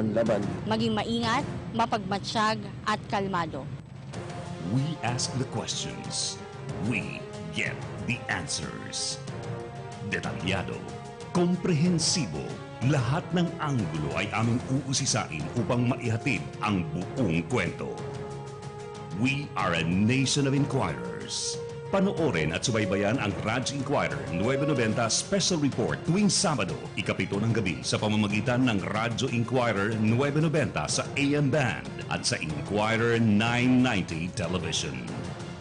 manlaban. Maging maingat, mapagmatsyag at kalmado. We ask the questions. We get the answers. Detalyado, komprehensibo, lahat ng anggulo ay aming uusisain upang maihatid ang buong kwento. We are a nation of inquirers. Panoorin at subaybayan ang Radyo Inquirer 990 Special Report tuwing Sabado, 7:00 ng gabi sa pamamagitan ng Radyo Inquirer 990 sa AM Band at sa Inquirer 990 Television.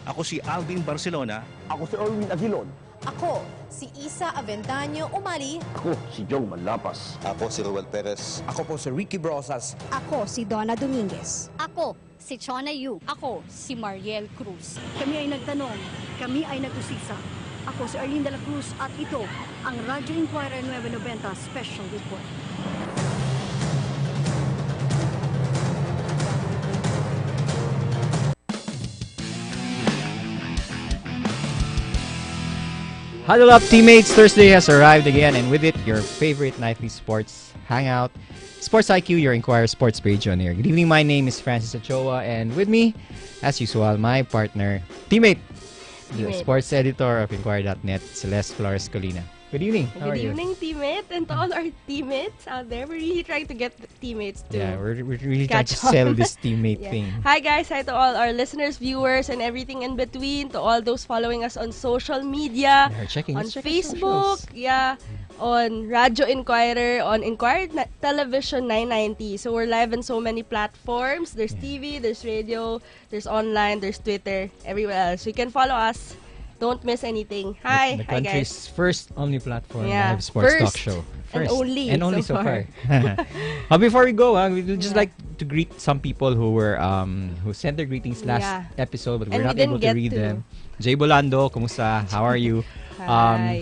Ako si Alvin Barcelona. Ako si Erwin Aguilon. Ako, si Isa Aventaño Umali. Ako si Joe Malapas. Ako si Ruel Perez. Ako po si Ricky Brosas. Ako si Donna Dominguez. Ako, si Chona Yu. Ako, si Mariel Cruz. Kami ay nagtanong, kami ay nag-usisa. Ako si Arlene de la Cruz at ito ang Radyo Inquirer 990 Special Report. Huddle up, teammates! Thursday has arrived again, and with it, your favorite nightly sports hangout. Sports IQ, your Inquirer Sports page on air. Good evening, my name is Francis Ochoa, and with me, as usual, my partner, teammate, the sports editor of Inquirer.net, Celeste Flores Colina. Good evening. How are you? Good evening, teammate, and to all our teammates out there. We're really trying to get the teammates to we're really trying to sell this teammate thing. Hi guys, hi to all our listeners, viewers, and everything in between. To all those following us on social media, on Facebook, on Radio Inquirer, on Inquirer Television 990. So we're live on so many platforms. There's TV, there's radio, there's online, there's Twitter, everywhere else. So you can follow us. Don't miss anything. Hi, the hi country's guys. first only-platform live sports talk show. First and only so far. Before we go, we would just like to greet some people who were who sent their greetings last episode, but we're not able to read them. Jay Bolando, kumusta? How are you?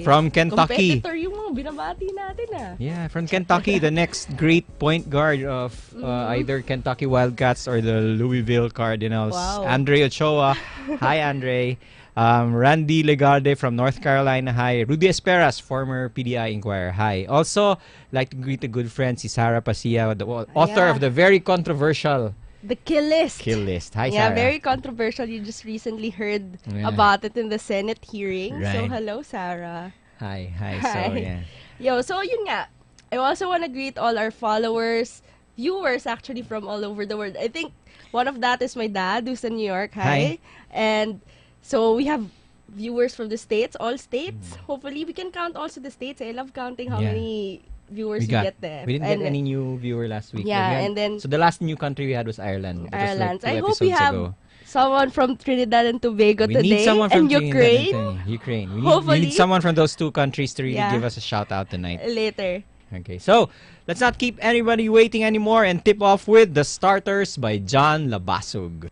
From Kentucky. Competitor yung mga binabati natin Yeah, from Kentucky, the next great point guard of either Kentucky Wildcats or the Louisville Cardinals, Andre Ochoa. Hi, Andre. Randy Legarde from North Carolina, hi. Rudy Esperas, former PDI Inquirer, hi. Also, like to greet a good friend, si Sarah Pasia, the author of the very controversial The Kill List. Hi, Sarah. Yeah, very controversial. You just recently heard about it in the Senate hearing. Right. So, hello, Sarah. Hi. So, yeah. Yo, so yun nga. I also want to greet all our followers, viewers actually from all over the world. I think one of that is my dad who's in New York. Hi. And so we have viewers from the States, all states. Hopefully, we can count also the states. I love counting how many viewers we get there. We didn't get any new viewer last week. Yeah, and then... So the last new country we had was Ireland. Ireland. Like I hope we have someone from Trinidad and Tobago today. We need someone from Ukraine. Ukraine. Hopefully. We need someone from those two countries to really give us a shout out tonight. Later. Okay, so let's not keep anybody waiting anymore and tip off with The Starters by John Labasug.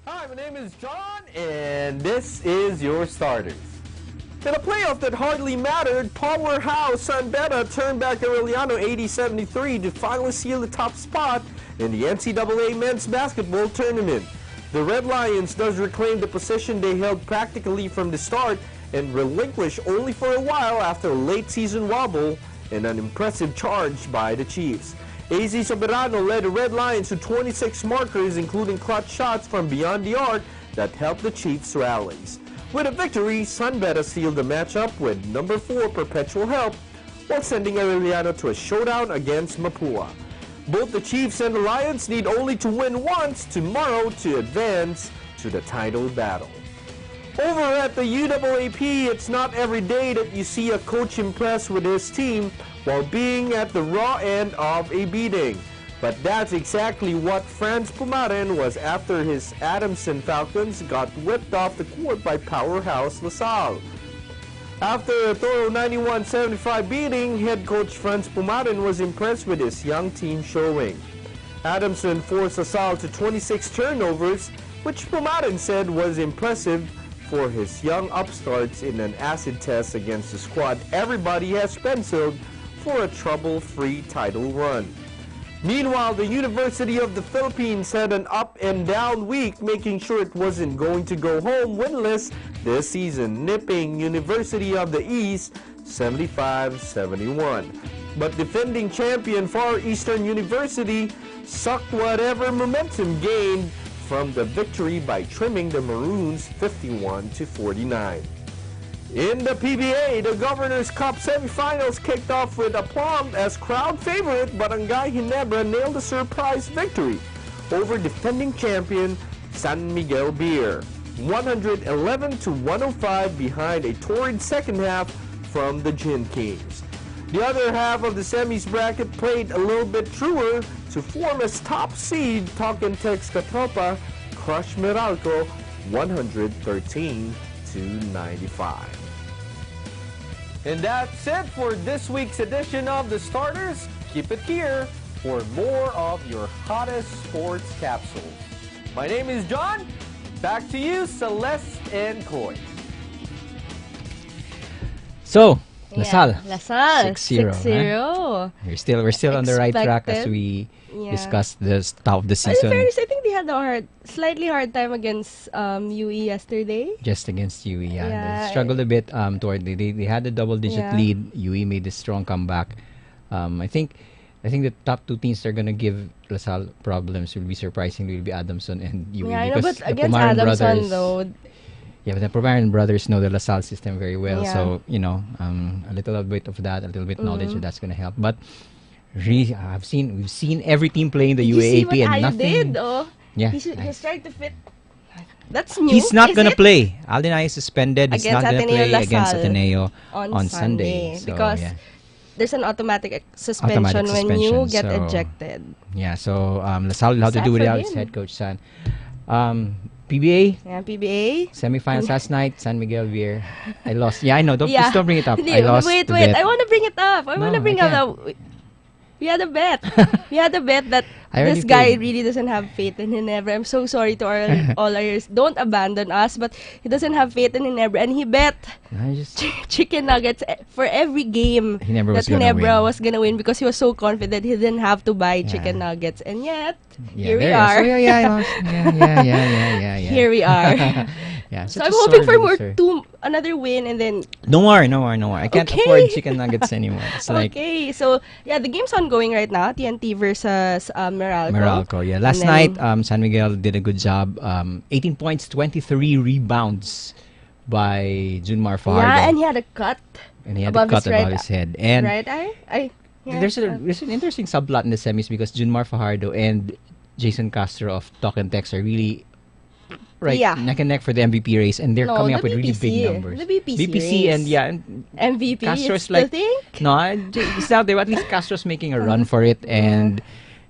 Hi, my name is John, and this is your starters. In a playoff that hardly mattered, powerhouse San Beda turned back Arellano 80-73 to finally seal the top spot in the NCAA men's basketball tournament. The Red Lions does reclaim the position they held practically from the start and relinquish only for a while after a late-season wobble and an impressive charge by the Chiefs. AZ Soberano led the Red Lions to 26 markers, including clutch shots from beyond the arc that helped the Chiefs' rallies. With a victory, San Beda sealed the matchup with number 4 Perpetual Help, while sending Arellano to a showdown against Mapua. Both the Chiefs and the Lions need only to win once tomorrow to advance to the title battle. Over at the UAAP, it's not every day that you see a coach impress with his team while being at the raw end of a beating. But that's exactly what Franz Pumaren was after his Adamson Falcons got whipped off the court by powerhouse LaSalle. After a thorough 91-75 beating, head coach Franz Pumaren was impressed with his young team showing. Adamson forced LaSalle to 26 turnovers, which Pumaren said was impressive for his young upstarts in an acid test against the squad everybody has penciled for a trouble-free title run. Meanwhile, the University of the Philippines had an up-and-down week, making sure it wasn't going to go home winless this season, nipping University of the East 75-71. But defending champion Far Eastern University sucked whatever momentum gained from the victory by trimming the Maroons 51-49. In the PBA, the Governor's Cup semifinals kicked off with aplomb as crowd favorite Barangay Ginebra nailed a surprise victory over defending champion San Miguel Beer, 111-105 behind a torrid second half from the Gin Kings. The other half of the semis bracket played a little bit truer to form as top seed. Talking Tex Catropa crushed Meralco 113-95. And that's it for this week's edition of The Starters. Keep it here for more of your hottest sports capsules. My name is John. Back to you, Celeste and Chloe. So, Lasal. Lasal. 6-0. 6-0. We're still on the right track as we discussed the start of the But in season. fairness, I think they had a slightly hard time against UE yesterday. Just against UE, Yeah. They struggled a bit toward they had a double-digit lead. UE made a strong comeback. I think the top two teams that are gonna give LaSalle problems will be surprisingly will be Adamson and UE. Yeah, I know, because but the against Pumaran Adamson brothers, though. Yeah, but the Pumaran brothers know the LaSalle system very well. Yeah. So, a little bit of that, a little bit knowledge of that's gonna help. But really, we've seen every team playing the UAAP you see what and Ayo nothing. did, oh? Yeah, He's trying to fit. That's new. He's not is gonna it? play. Alden Ay is suspended. He's Against not gonna Ateneo play against LaSalle Ateneo on Sunday. So, because yeah. there's an automatic suspension when you get so, ejected. Yeah, so LaSalle will have to Sad do for without him. its head coach San. PBA Yeah, PBA. semifinals last night. San Miguel Beer. I lost. Yeah, I know. Please don't bring it up. Hindi, I lost. wait. the bet. I want to bring it up. I want to bring up that we had a bet. We had a bet that I already this guy paid. really doesn't have faith in Ginebra. I'm so sorry to all our don't abandon us, but he doesn't have faith in Ginebra, and he bet I just chicken nuggets for every game Ginebra was that gonna Ginebra win. was gonna win because he was so confident he didn't have to buy chicken nuggets, and yet here we there. are. So, yeah, I lost. Yeah. Here we are. Yeah. So I'm hoping for another win, and then No more. I can't afford chicken nuggets anymore. It's like okay. So yeah, the game's ongoing right now. TNT versus Meralco. Meralco, yeah. Last night, San Miguel did a good job. 18 points, 23 rebounds by Junmar Fajardo. Yeah, and he had a cut. And he had a cut above his head. And right eye. there's an interesting subplot in the semis because Junmar Fajardo and Jason Castro of Talk and Text are really neck and neck for the MVP race, and they're coming up with really big numbers. The BPC race. and MVP. Castro's you think? No, it's out there. But at least Castro's making a run for it, and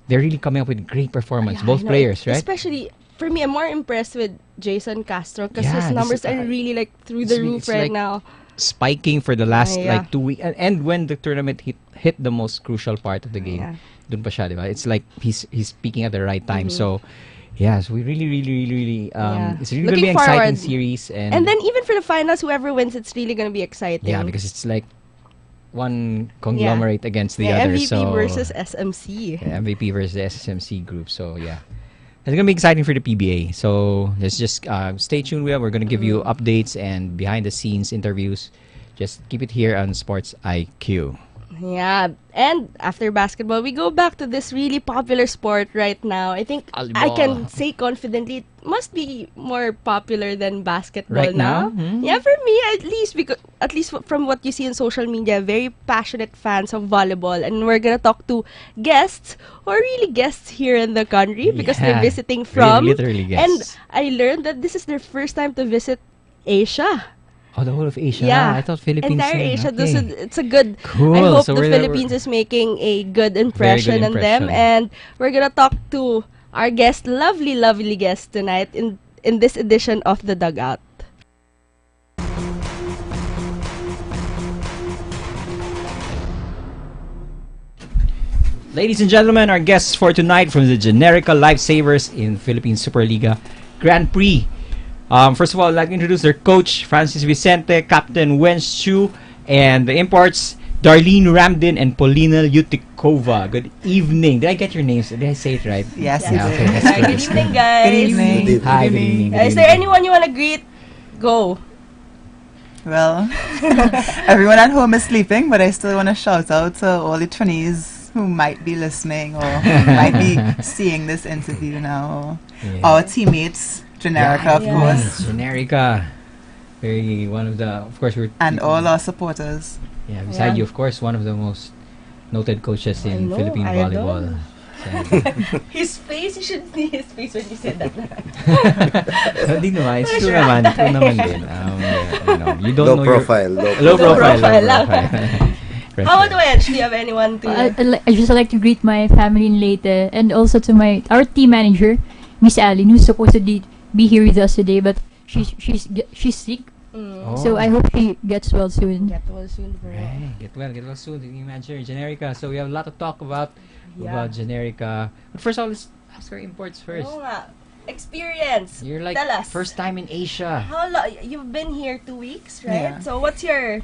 they're really coming up with great performance. Both players, right? Especially for me, I'm more impressed with Jason Castro because Yeah, his numbers are really like through the roof right now. Spiking for the last 2 weeks, and when the tournament hit the most crucial part of the game, dun pa siya, diba? It's like he's peaking at the right time. So. Yeah, so we really, it's really going to be an exciting series. And then even for the finals, whoever wins, it's really going to be exciting. Yeah, because it's like one conglomerate against the other. MVP versus SMC. Yeah, MVP versus the SMC group. So, yeah. It's going to be exciting for the PBA. So, let's just stay tuned. We're going to give you updates and behind-the-scenes interviews. Just keep it here on Sports IQ. Yeah, and after basketball, we go back to this really popular sport right now. I think I can say confidently it must be more popular than basketball right now. Yeah, for me at least from what you see on social media, very passionate fans of volleyball, and we're gonna talk to guests or really guests here in the country because they're visiting from. Literally guests. And I learned that this is their first time to visit Asia. Oh, the whole of Asia. Yeah, I thought Philippines. Entire Asia. Okay. It's a good. Cool. I hope so the Philippines is making a good impression on them, and we're gonna talk to our guest, lovely guest tonight in this edition of The Dugout. Ladies and gentlemen, our guests for tonight from the Generica Lifesavers in Philippine Superliga Grand Prix. First of all, I'd like to introduce their coach, Francis Vicente, Captain Wen Chu, and the imports, Darlene Ramdin and Polina Yutikova. Good evening. Did I get your names? Did I say it right? Yes, yeah, okay, that's good. Good evening, guys. Good evening. Hi, good evening. Is there anyone you want to greet? Go. Well, everyone at home is sleeping, but I still want to shout out to all the trainees who might be listening or might be seeing this interview now. Yeah. Our teammates, Generica, of course. Generica. Very one of the, of course, and all our supporters. Yeah, beside you, of course, one of the most noted coaches in Philippine I volleyball. His face, you should see his face when you said that. Hindi naman, it's true naman. True naman din. You don't low know profile, low profile. How about Wedge? Do you have anyone to... I just like to greet my family in Leyte and also to our team manager, Miss Aline, who's supposed to be here with us today, but she's sick. So I hope she gets well soon. Get well soon, bro. Right. Get well soon. Imagine Generica. So we have a lot to talk about Generica. But first of all, let's ask our imports first. Experience. You're like Tell us. First time in Asia. How long? You've been here 2 weeks, right? Yeah. So what's your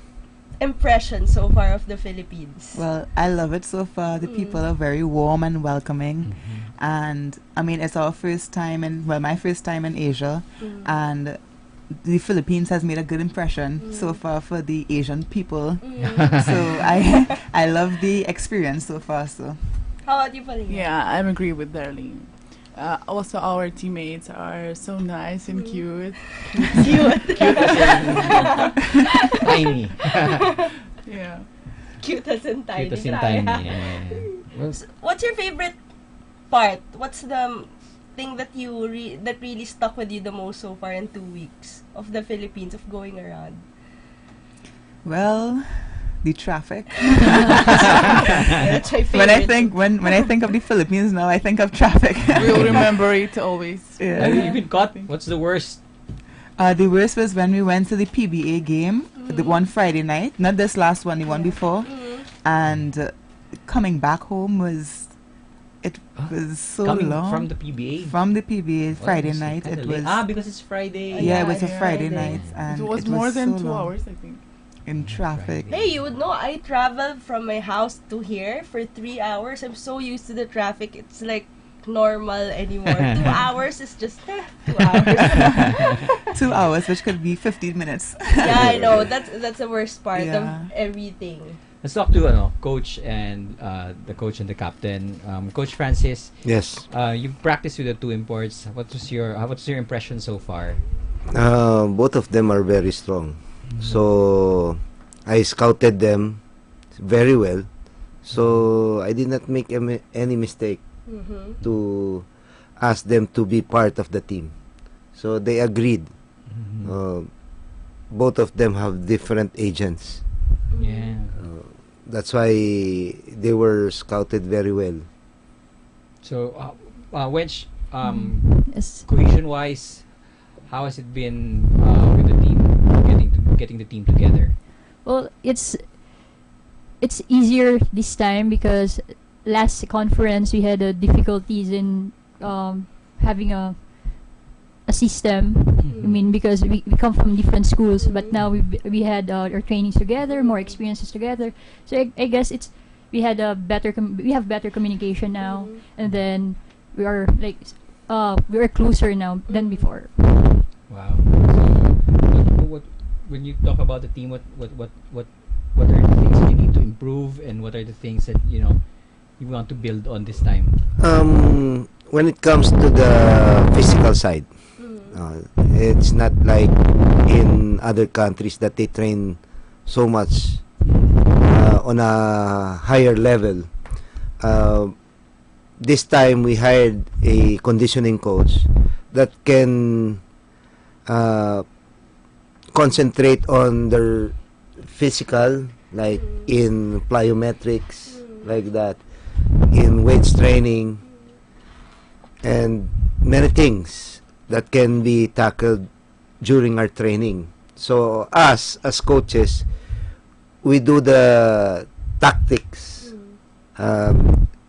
impression so far of the Philippines? Well, I love it so far. The people are very warm and welcoming. And I mean, it's our first time my first time in Asia. And the Philippines has made a good impression so far for the Asian people. So I love the experience so far. So how about you, Palina? Yeah, I agree with Darlene. Also, our teammates are so nice and cute. Tiny. Yeah. Cute as in tiny. Cute as in tiny. Yeah. What's your favorite part? What's the thing that that really stuck with you the most so far in 2 weeks of the Philippines, of going around? Well, the traffic. That's my favorite. When I think of the Philippines now, I think of traffic. We'll remember it always. Yeah. Have you been caught? What's the worst? The worst was when we went to the PBA game, the one Friday night, not this last one, the one before, and coming back home was so coming long. From the PBA? From the PBA Friday night. It was because it's Friday. Yeah, it was a Friday night, and it was more than so 2 long. hours, I think. In traffic. Hey, you would know I traveled from my house to here for 3 hours. I'm so used to the traffic. It's like normal anymore. 2 hours is just 2 hours. 2 hours, which could be 15 minutes. Yeah, I know. That's the worst part of Yeah. everything. Let's talk to coach and the coach and the captain. Coach Francis. Yes. You practiced with the two imports. What's your impression so far? Both of them are very strong. So I scouted them very well. So I did not make any mistake to ask them to be part of the team. So they agreed. Both of them have different agents. Yeah. That's why they were scouted very well. So, Wedge, cohesion-wise, how has it been with the team, getting the team together? Well, it's easier this time because last conference we had difficulties in having a system. I mean, because we come from different schools, but now we had our trainings together, more experiences together. So I guess we have better communication now, and then we are closer now than before. Wow. So, when you talk about the team, what are the things that you need to improve, and what are the things that you want to build on this time? When it comes to the physical side, it's not like in other countries that they train so much on a higher level. This time we hired a conditioning coach that can concentrate on their physical, like in plyometrics, like that, in weights training, and many things that can be tackled during our training. So us as coaches, we do the tactics,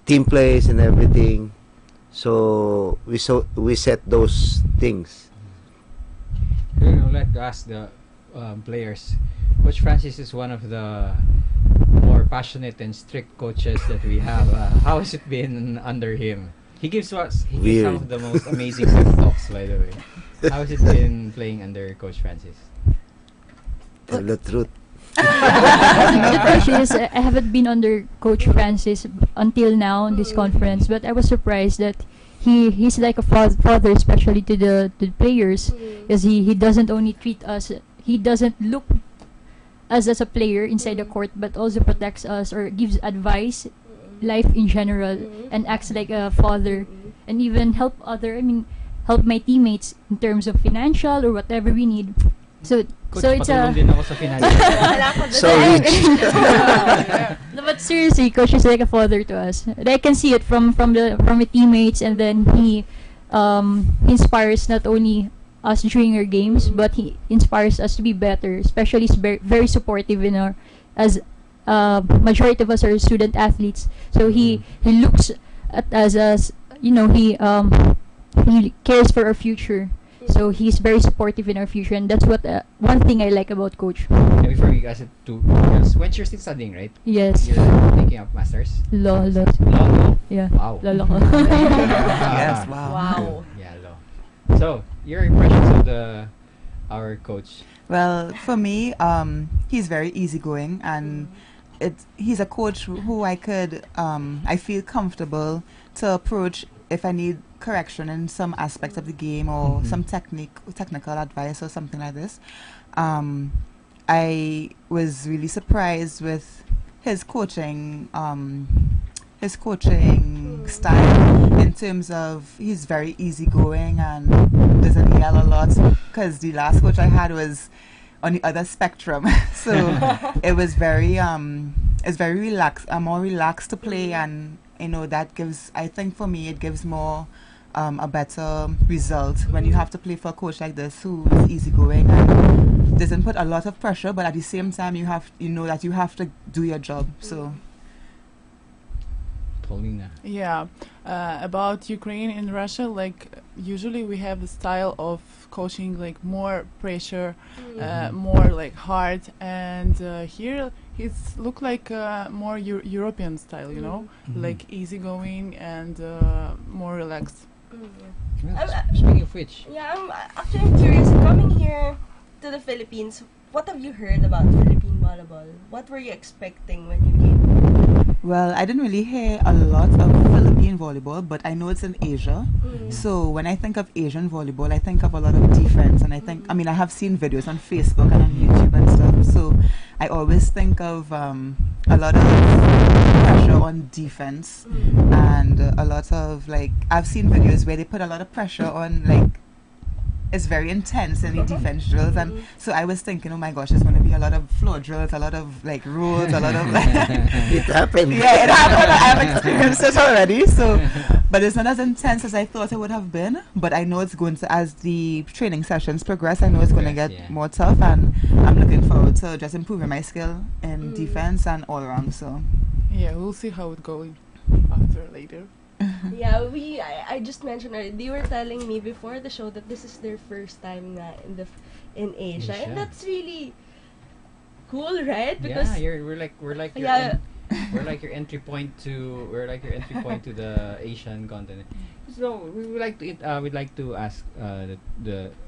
team plays and everything. So we set those things. Let's ask the players. Coach Francis is one of the more passionate and strict coaches that we have. How has it been under him? He gives some of the most amazing pep talks, by the way. How has it been playing under Coach Francis? Tell the truth. The question is, I haven't been under Coach Francis until now in this conference, but I was surprised that he's like a father, especially to the players, because he doesn't only treat us, he doesn't look us as a player inside the court, but also protects us or gives advice, life in general, and acts like a father, and even help my teammates in terms of financial or whatever we need. So Coach, so it's a patulong din ako sa financial. So rich. No, but seriously, Coach is like a father to us. And I can see it from the teammates, and then he inspires not only us during our games, but he inspires us to be better. Especially, he's very supportive in our, as majority of us are student athletes. So he looks at us as, he cares for our future. So he's very supportive in our future, and that's what one thing I like about Coach. And before we ask it to girls, when you're still studying, right? Yes. You're taking up masters. Law. Yeah. Wow. Law. Yes. Wow. Wow. Yeah, law. So your impressions of our coach? Well, for me, he's very easygoing, and he's a coach who I feel comfortable to approach if I need correction in some aspects of the game or some technical advice or something like this. I was really surprised with his coaching style, in terms of he's very easygoing and doesn't yell a lot, because the last coach I had was on the other spectrum. So it was very relaxed, more relaxed to play, and that gives, I think for me, it gives more a better result when you have to play for a coach like this who is easygoing and doesn't put a lot of pressure, but at the same time you know that you have to do your job. So Paulina. Yeah, about Ukraine and Russia, like usually we have the style of coaching like more pressure, more like hard, and here it's look like more European style, like easygoing and more relaxed. Speaking of which, I'm actually curious. Coming here to the Philippines, what have you heard about Philippine volleyball? What were you expecting when you came? Well, I didn't really hear a lot of Philippine volleyball, but I know it's in Asia. So when I think of Asian volleyball, I think of a lot of defense, and I have seen videos on Facebook and on YouTube and stuff. So I always think of a lot of pressure on defense, and a lot of I've seen videos where they put a lot of pressure on it's very intense in the defense drills, and so I was thinking, oh my gosh, there's going to be a lot of floor drills, a lot of rules, a lot of It happened. Yeah, it happened. I have experienced it already. So, but it's not as intense as I thought it would have been. But I know it's going to, as the training sessions progress, I know it's going to get more tough, and I'm looking forward to just improving my skill in defense and all around. So, yeah, we'll see how it's going after later. Yeah, I just mentioned earlier, they were telling me before the show that this is their first time in Asia, and that's really cool, right? Because we're like your entry point to the Asian continent. So we'd like to ask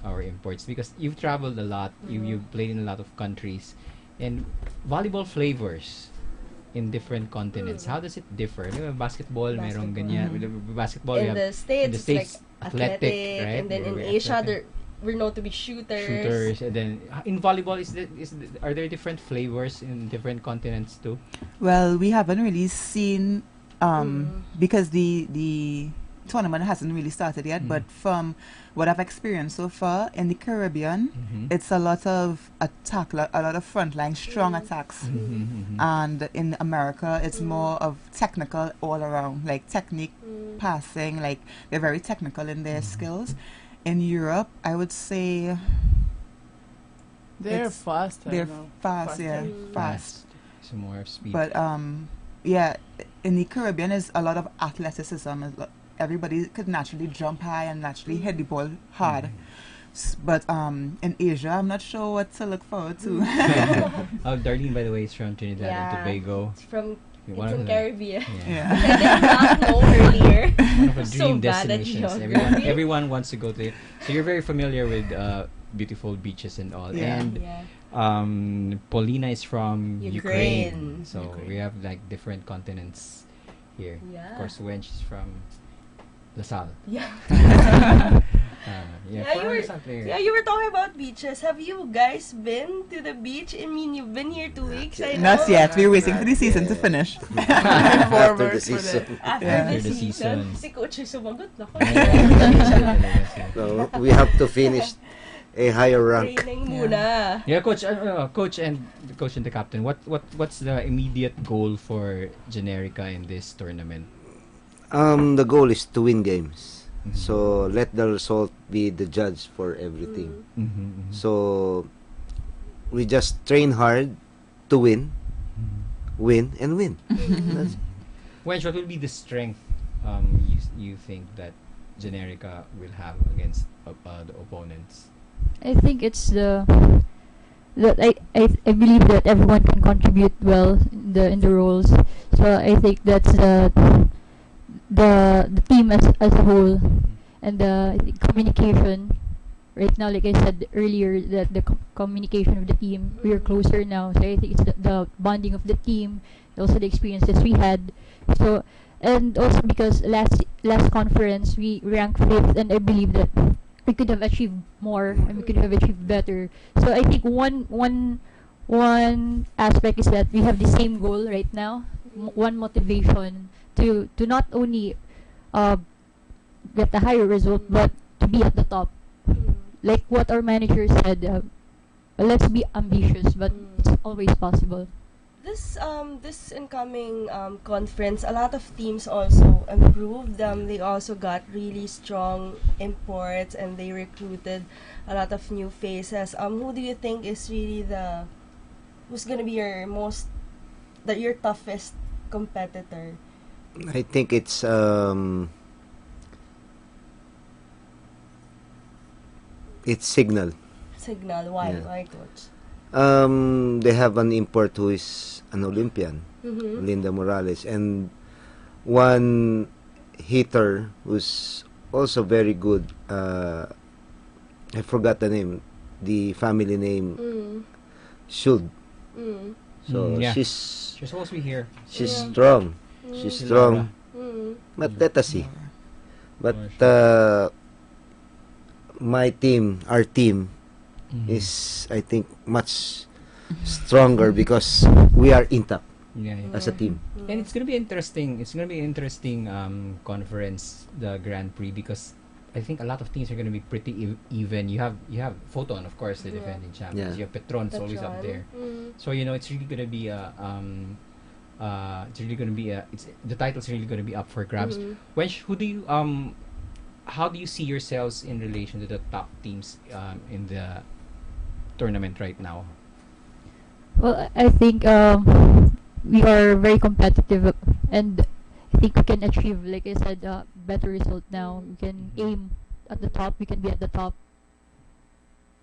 our imports, because you've traveled a lot, you've played in a lot of countries, and volleyball flavors in different continents. How does it differ? Basketball, merong ganyan. Basketball, in the States, like athletic, right? And then in Asia, we're known to be shooters. And then in volleyball, are there different flavors in different continents too? Well, we haven't really seen because the tournament hasn't really started yet, but from what I've experienced so far in the Caribbean, it's a lot of attack, a lot of frontline strong attacks, and in America it's more of technical all around, like technique, passing, like they're very technical in their skills. In Europe, I would say they're fast. Fast. Some more speed. But yeah, in the Caribbean is a lot of athleticism. Everybody could naturally jump high and naturally hit the ball hard. But in Asia, I'm not sure what to look forward to. Darlene, by the way, is from Trinidad and Tobago. It's from Caribbean. Yeah. I did not know earlier. One of the dream So bad at destinations. Everyone wants to go to it. So you're very familiar with beautiful beaches and all. Yeah. And Paulina is from Ukraine. Ukraine. So we have like different continents here. Yeah. Of course, Wench is from Lasal. Yeah. Yeah, you were talking about beaches. Have you guys been to the beach? I mean, you've been here 2 weeks. I know. Not yet. We're waiting for the season to finish. After the season. After the season. Si Coach ay sumagot na ko. So we have to finish a higher rank. Training muna. Yeah, coach and the captain. What's the immediate goal for Generica in this tournament? The goal is to win games. So let the result be the judge for everything. So we just train hard to win, win and win. Wench, what will be the strength you think that Generica will have against the opponents? I think it's that I believe that everyone can contribute well in the roles. So I think that's the team as a whole, and the communication. Right now, like I said earlier, that the communication of the team, we are closer now. So I think it's the bonding of the team, also the experiences we had. So, and also because last conference we ranked 5th, and I believe that we could have achieved more and we could have achieved better. So I think one aspect is that we have the same goal right now, one motivation to not only get a higher result but to be at the top. Like what our manager said, let's be ambitious, but it's always possible. This incoming conference, a lot of teams also improved. They also got really strong imports and they recruited a lot of new faces. Who do you think is really who's gonna be your toughest competitor? I think it's Signal. Signal. Why? Yeah. Why, coach? They have an import who is an Olympian, Linda Morales, and one hitter who's also very good. I forgot the name, the family name. Should. So Yeah. she's supposed to be here. She's strong. She's strong. But let us see. But our team is, I think, much stronger because we are intact as a team. And it's gonna be interesting. It's gonna be interesting conference, the Grand Prix, because I think a lot of teams are gonna be pretty even. You have Photon, of course, the defending champions. You have Petron's always up there. So it's really gonna be the title's really gonna be up for grabs. Wench, how do you see yourselves in relation to the top teams in the tournament right now? Well, I think we are very competitive, and I think we can achieve, like I said, a better result now. We can aim at the top. We can be at the top.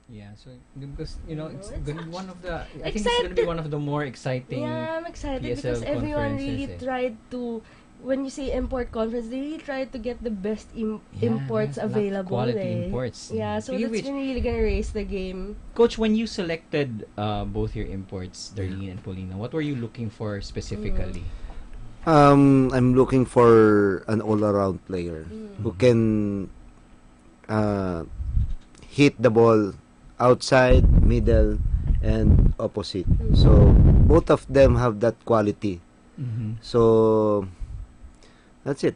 Yeah, so because it's gonna be one of the. I think it's gonna be one of the more exciting. Yeah, I'm excited PSL because everyone really conferences, tried to. When you say import conference, they really tried to get the best imports available. Quality imports. Yeah, so that's really gonna raise the game. Coach, when you selected both your imports, Darlene and Paulina, what were you looking for specifically? I'm looking for an all-around player who can hit the ball outside, middle, and opposite. So both of them have that quality. So that's it.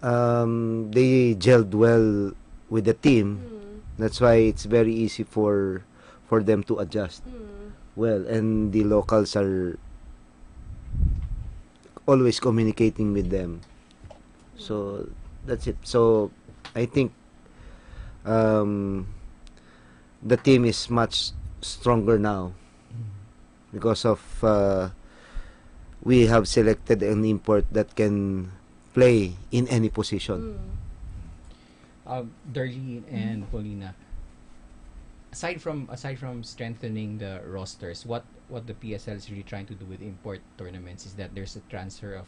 They gelled well with the team. That's why it's very easy for them to adjust well, and the locals are always communicating with them. So that's it. So I think the team is much stronger now because of we have selected an import that can play in any position. Darlene and Paulina, aside from strengthening the rosters, what the PSL is really trying to do with import tournaments is that there's a transfer of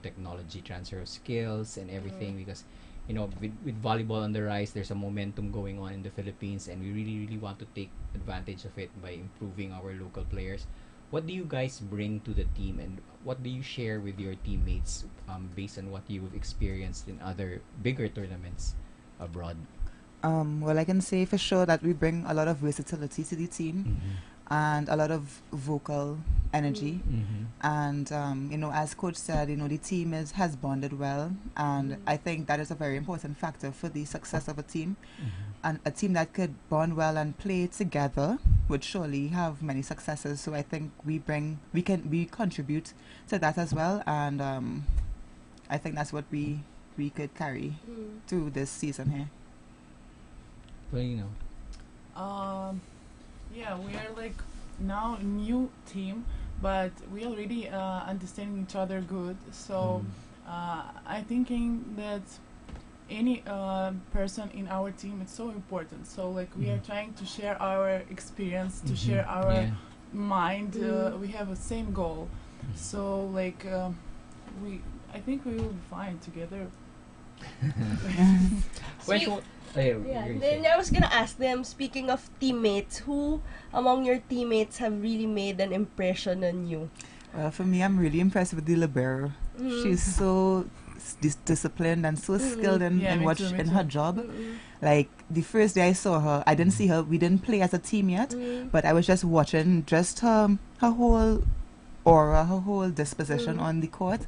technology, transfer of skills and everything, because with volleyball on the rise, there's a momentum going on in the Philippines, and we really, really want to take advantage of it by improving our local players. What do you guys bring to the team, and what do you share with your teammates based on what you've experienced in other bigger tournaments abroad? Well, I can say for sure that we bring a lot of versatility to the team and a lot of vocal energy. And, as Coach said, the team has bonded well. And I think that is a very important factor for the success of a team. And a team that could bond well and play together would surely have many successes. So I think we contribute to that as well. And I think that's what we could carry to this season here. Well, yeah, we are like now a new team, but we already understand each other good. So I thinking that any person in our team is so important. So like we are trying to share our experience, to share our mind. We have the same goal. So like I think we will be fine together. Then I was gonna ask them, speaking of teammates, who among your teammates have really made an impression on you? Well, for me, I'm really impressed with the libero. She's so disciplined and so skilled in her job. Like the first day I saw her, I didn't see her. We didn't play as a team yet, but I was just watching her whole aura, her whole disposition on the court.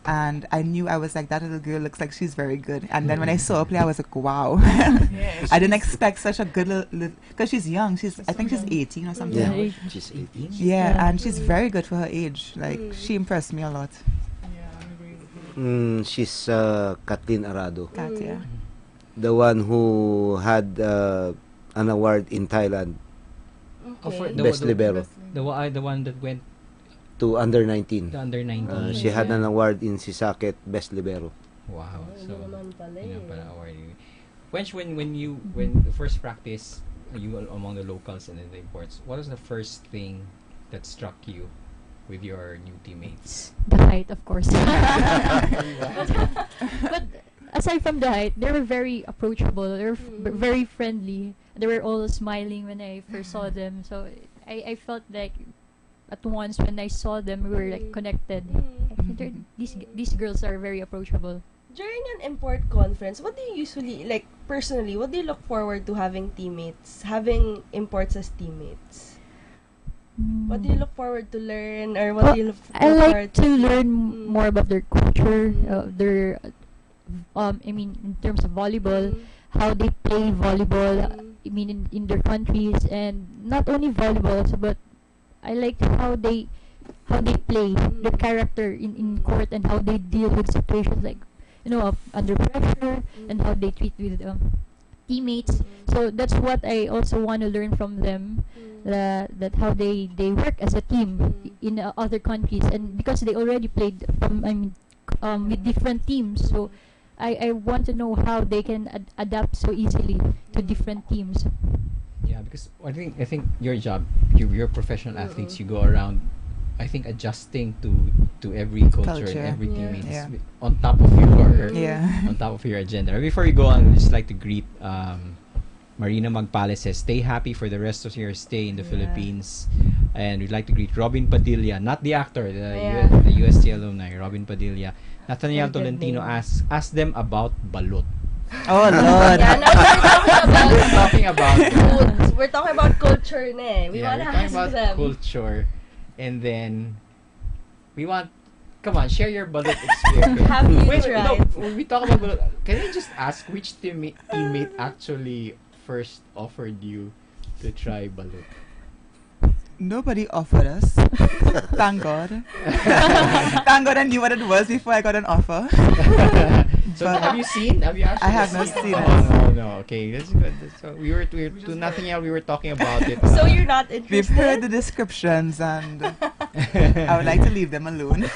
And I knew, I was like, that little girl looks like she's very good. And then when I saw her play, I was like, wow. I didn't expect such a good little, because she's young. I think she's 18 or something. Yeah, she's 18. Yeah, and she's very good for her age. Like, she impressed me a lot. She's Kathleen Arado. Katia. The one who had an award in Thailand. Best libero. The one that went to under 19. To under 19. She had an award in Sisaket Best Libero. Wow. So, award. When the first practice, you among the locals and then the imports, what was the first thing that struck you with your new teammates? The height, of course. But aside from the height, they were very approachable. They were very friendly. They were all smiling when I first saw them. So I felt like at once when I saw them, we were like connected. These girls are very approachable. During an import conference, what do you usually, like personally, what do you look forward to having imports as teammates? What do you look forward to learn, or what do you look I forward like to learn more about their culture, their in terms of volleyball, how they play volleyball, in their countries, and not only volleyball, but I like how they play, their character in court, and how they deal with situations like under pressure, and how they treat with teammates. So that's what I also want to learn from them, that how they work as a team in other countries, and because they already played with different teams, so I want to know how they can adapt so easily to different teams. Yeah, because I think your job, you're professional athletes. You go around, I think, adjusting to every culture and every teammate on top of your agenda. Before you go on, I'd just like to greet Marina Magpales. Says, stay happy for the rest of your stay in the Philippines. And we'd like to greet Robin Padilla, not the actor, the UST alumni, Robin Padilla. Nathaniel Tolentino ask them about balut. Oh Lord! Yeah, no, we're talking about food. We're talking about culture, ne. We want to ask about them culture, and then we want. Come on, share your balut experience. Have you tried? No, we talk about balut. Can we just ask which teammate actually first offered you to try balut? Nobody offered us. Thank God. Thank God I knew what it was before I got an offer. So have you seen? Have you actually? I have not seen it. No. Okay, that's good. So we were to nothing else. We were talking about it. So you're not interested? We've heard the descriptions, and I would like to leave them alone.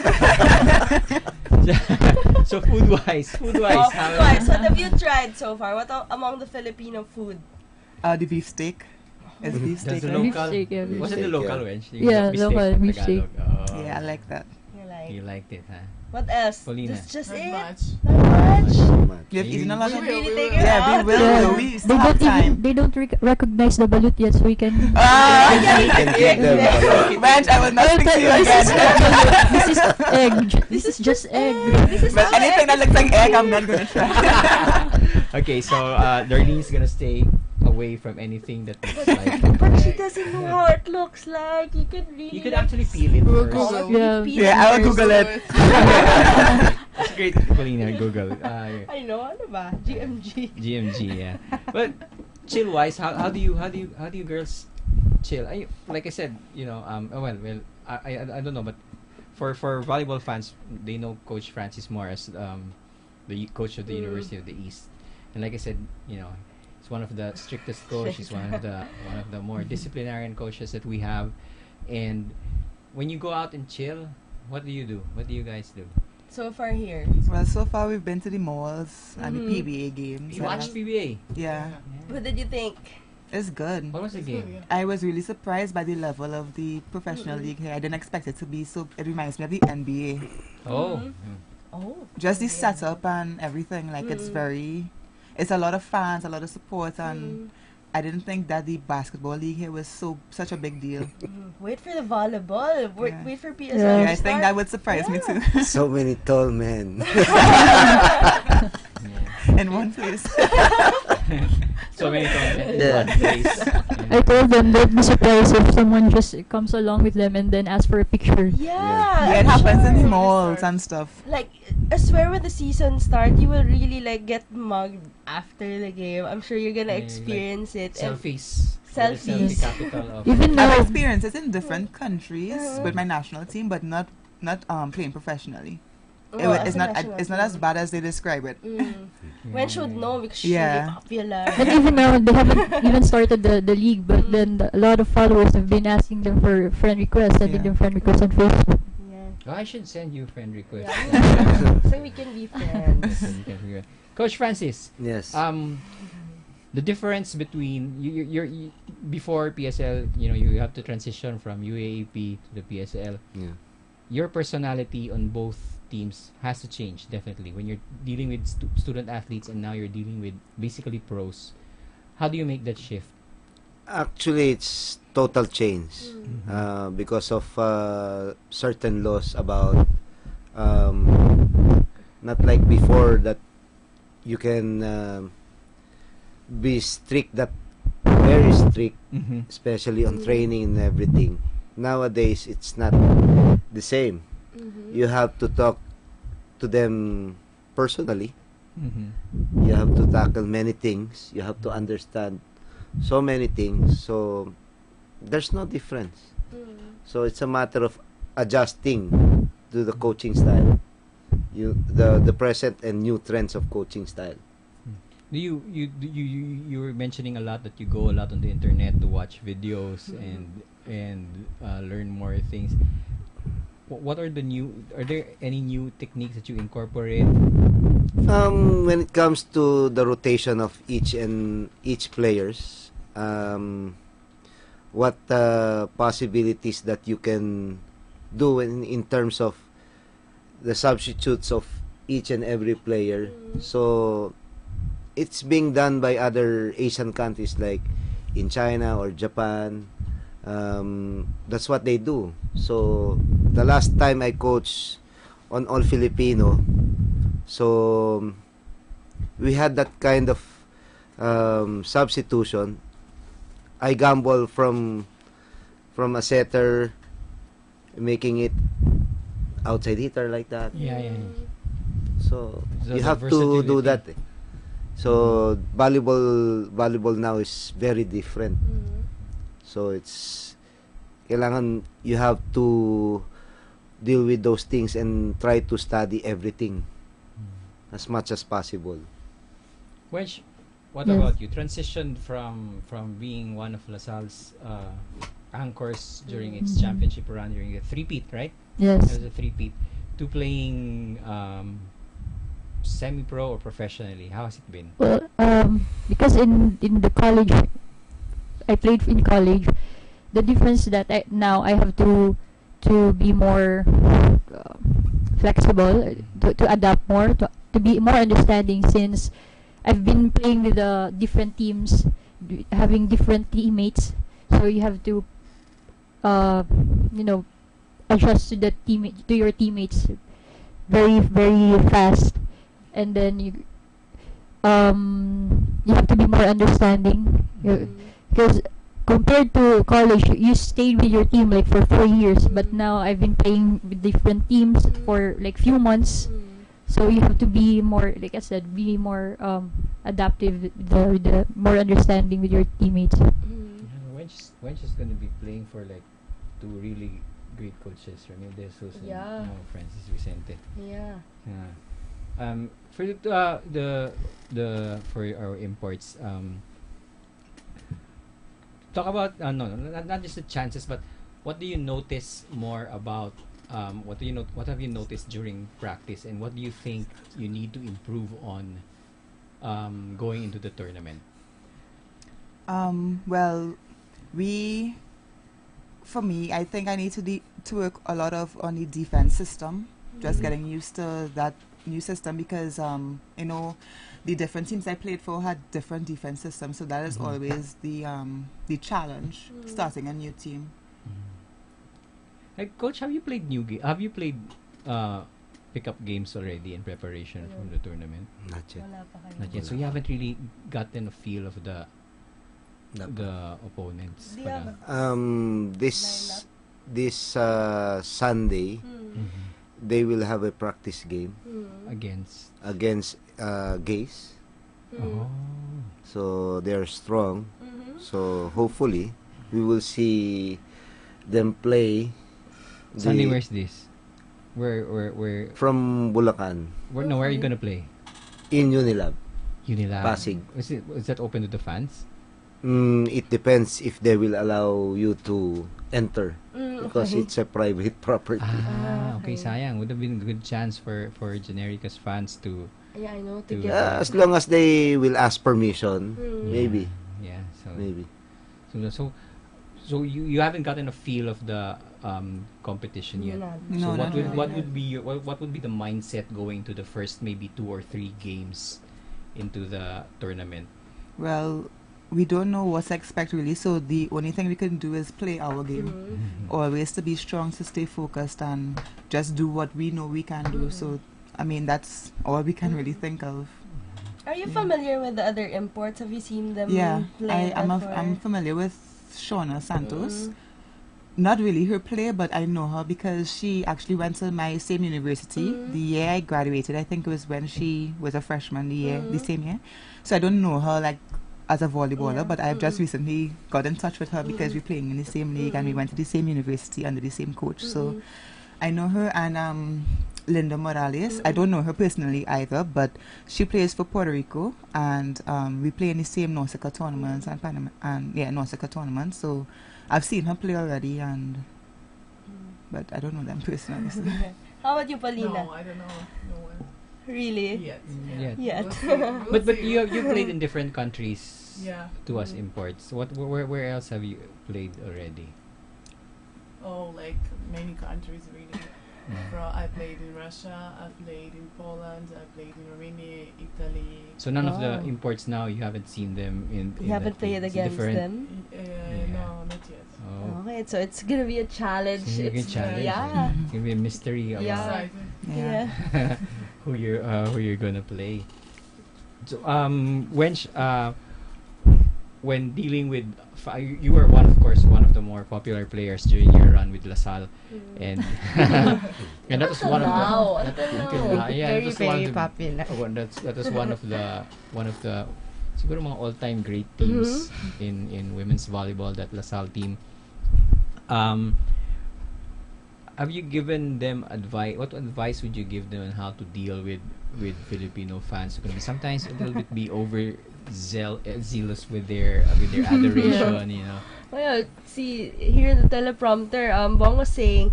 So food-wise. What have you tried so far? What among the Filipino food? The beef steak. It's beef steak. The local. Was it the local wench? Yeah, local beef steak. Yeah, I like that. You liked it, huh? What else? Paulina. That's just Not it. much. Not much. We have eaten a lot We of really take it Yeah, out. we will. We They still have don't time. even, they don't recognize the balut yet, so we can. You can give them balut. Bench, I will not speak to you again. This is egg. This is just egg. But anything that looks like egg, I'm not gonna try. Okay, so Darlene's gonna stay away from anything that looks like. But she doesn't know how it looks like. You could really. You could actually peel it We'll first. Google. Yeah, I will Google it. It's great, Paulina. Google. I know, ano ba? GMG. GMG, yeah. But chill wise, how do you girls chill? Like I said, you know, I don't know, but for volleyball fans, they know Coach Francis Moore as the coach of the University of the East, and like I said, you know, he's one of the strictest coach. He's one of the more disciplinarian coaches that we have, and when you go out and chill, what do you do? What do you guys do? So far here. Well, so far we've been to the malls and the PBA games. You watched PBA? Yeah. What did you think? It's good. What was the game? I was really surprised by the level of the professional league here. I didn't expect it to be so. It reminds me of the NBA. Oh. Oh. Just the setup and everything. Like it's a lot of fans, a lot of support, and I didn't think that the basketball league here was such a big deal. Wait for the volleyball. Wait for PSL. Yeah, I think that would surprise me too. So many tall men. In one place. So many tall men in Yeah. one place. I told them they'd be surprised if someone just comes along with them and then asks for a picture. Yeah. Yeah, it happens in the malls and stuff. Like, I swear when the season starts, you will really like get mugged after the game. I'm sure you're gonna experience it. And Selfies. selfies. The capital of Even I've now, experienced it in different countries with my national team, but not playing professionally. It's not as bad as they describe it. When should know because she's Yeah. really popular. and even now they haven't even started the league, but then a lot of followers have been asking them for friend requests, sending them friend requests on Facebook. Oh, I should send you friend request. So we can be friends. Coach Francis. Yes. The difference between you before PSL, you know, you have to transition from UAAP to the PSL. Yeah. Your personality on both teams has to change definitely when you're dealing with student athletes and now you're dealing with basically pros. How do you make that shift? Actually, it's total change because of certain laws about not like before that you can be strict, that very strict, especially on training and everything. Nowadays, it's not the same. You have to talk to them personally. You have to tackle many things. You have to understand so many things. So there's no difference. So it's a matter of adjusting to the coaching style, the present and new trends of coaching style. Do you were mentioning a lot that you go a lot on the internet to watch videos and learn more things. What are there any new techniques that you incorporate? When it comes to the rotation of each players, what possibilities that you can do in terms of the substitutes of each and every player. So it's being done by other Asian countries like in China or Japan. That's what they do. So the last time I coached on All Filipino, so we had that kind of substitution. I gamble from a setter, making it outside hitter like that. Yeah. So The you have to versatility. do that. So volleyball now is very different. So it's kailangan you have to deal with those things and try to study everything as much as possible. What about you? Transitioned from being one of LaSalle's anchors during its championship run during the three-peat, right? Yes. It was a three-peat, to playing semi-pro or professionally. How has it been? Well, because in the college, I played in college. The difference that now I have to be more flexible, to adapt more, to be more understanding, since I've been playing with different teams, having different teammates, so you have to you know, adjust to your teammates very very fast, and then you have to be more understanding, because compared to college, you stayed with your team like for 4 years, but now I've been playing with different teams for like few months, so you have to be more, like I said, be more adaptive, the more understanding with your teammates. Wench is going to be playing for like two really great coaches, Rene De Sousa and Francis Vicente. Yeah. For the for our imports, talk about not just the chances, but what do you notice more about what have you noticed during practice, and what do you think you need to improve on going into the tournament? Well, for me, I think I need to work a lot on the defense system, just getting used to that new system, because you know, the different teams I played for had different defense systems, so that is always the challenge starting a new team. Hey, Coach, have you played pickup games already in preparation for the tournament? Not yet. Not yet. So you haven't really gotten a feel of the opponents. This Sunday, they will have a practice game against Gays. So they're strong. So hopefully we will see them play. Sunday, where's this? Where? From Bulacan. Where are you gonna play? In Unilab. Pasig. Is that open to the fans? It depends if they will allow you to enter, because it's a private property. Okay, sayang. Would have been a good chance for Genericas fans to. Yeah, I know. As long as they will ask permission, maybe. Yeah. So maybe. So you haven't gotten a feel of the competition yet. No, what would be the mindset going to the first maybe 2 or 3 games into the tournament? Well, we don't know what to expect really, so the only thing we can do is play our game. Always to be strong, to stay focused, and just do what we know we can do. So I mean, that's all we can really think of. Are you familiar with the other imports? Have you seen them? Yeah, play I'm familiar with Shauna Santos. Not really her play, but I know her because she actually went to my same university the year I graduated. I think it was when she was a freshman the same year. So I don't know her like as a volleyballer, but I've just recently got in touch with her because we're playing in the same league and we went to the same university under the same coach. So I know her. And Linda Morales, I don't know her personally either, but she plays for Puerto Rico, and we play in the same Nausicaa tournaments and Panama, and Nausicaa tournaments. So I've seen her play already, but I don't know them personally. So. How about you, Paulina? No, I don't know. No one. Really? Yet. But you played in different countries. Yeah. To us imports. Where else have you played already? Oh, like many countries really. I played in Russia, I played in Poland, I played in Romania, Italy. So none of the imports now, you haven't seen them in you haven't played against them? No, not yet. Okay, so it's gonna be a challenge. It's gonna be a challenge. Yeah. It's gonna be a mystery about who you're gonna play. So when dealing with you were one of the more popular players during your run with LaSalle, and and that was one of the very popular. That was one of the siguro mga all-time great teams in women's volleyball, that LaSalle team. Have you given them advice? What advice would you give them on how to deal with Filipino fans who can be sometimes a little bit be zealous with their adoration, you know? Well, see, here in the teleprompter, Bong was saying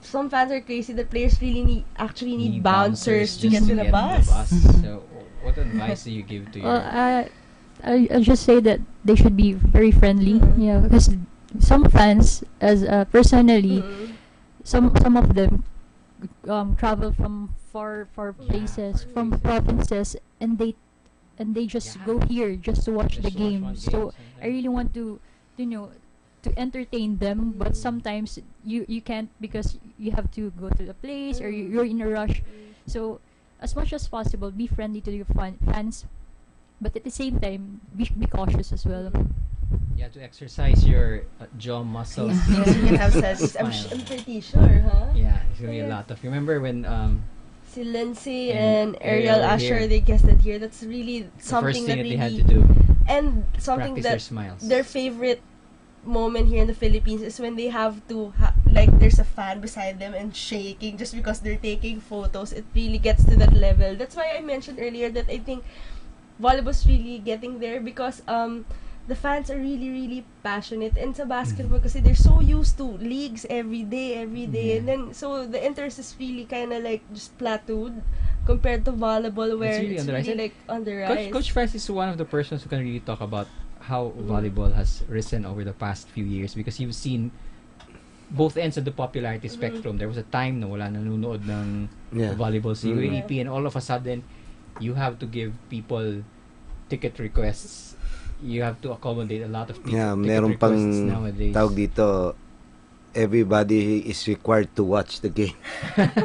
some fans are crazy that players really need bouncers to get to the bus. So, what advice do you give to your... I just say that they should be very friendly, because some fans, as personally, some of them travel from far places, from provinces, and they just go here just to watch the game. So I really want to, you know, to entertain them, but sometimes you can't because you have to go to the place or you're in a rush. So as much as possible, be friendly to your fans, but at the same time, be cautious as well. Yeah, to exercise your jaw muscles. You have said, I'm pretty sure, huh? Yeah, there's gonna be a lot of. Remember when Si Lindsay and Ariel Asher, they guested here. That's really something that really they had to do. And something Practice that their smiles. their favorite moment here in the Philippines is when they have to like there's a fan beside them and shaking just because they're taking photos. It really gets to that level. That's why I mentioned earlier that I think volleyball's really getting there because the fans are really passionate, and sa basketball kasi they're so used to leagues every day, and then so the interest is really kind of like just plateaued compared to volleyball where it's really like on the rise. Coach Francis is one of the persons who can really talk about how volleyball has risen over the past few years because you've seen both ends of the popularity spectrum. There was a time na wala nanonood ng volleyball sa UAP, and all of a sudden you have to give people ticket requests. You have to accommodate a lot of ticket meron requests pang nowadays. tawag dito, everybody is required to watch the game.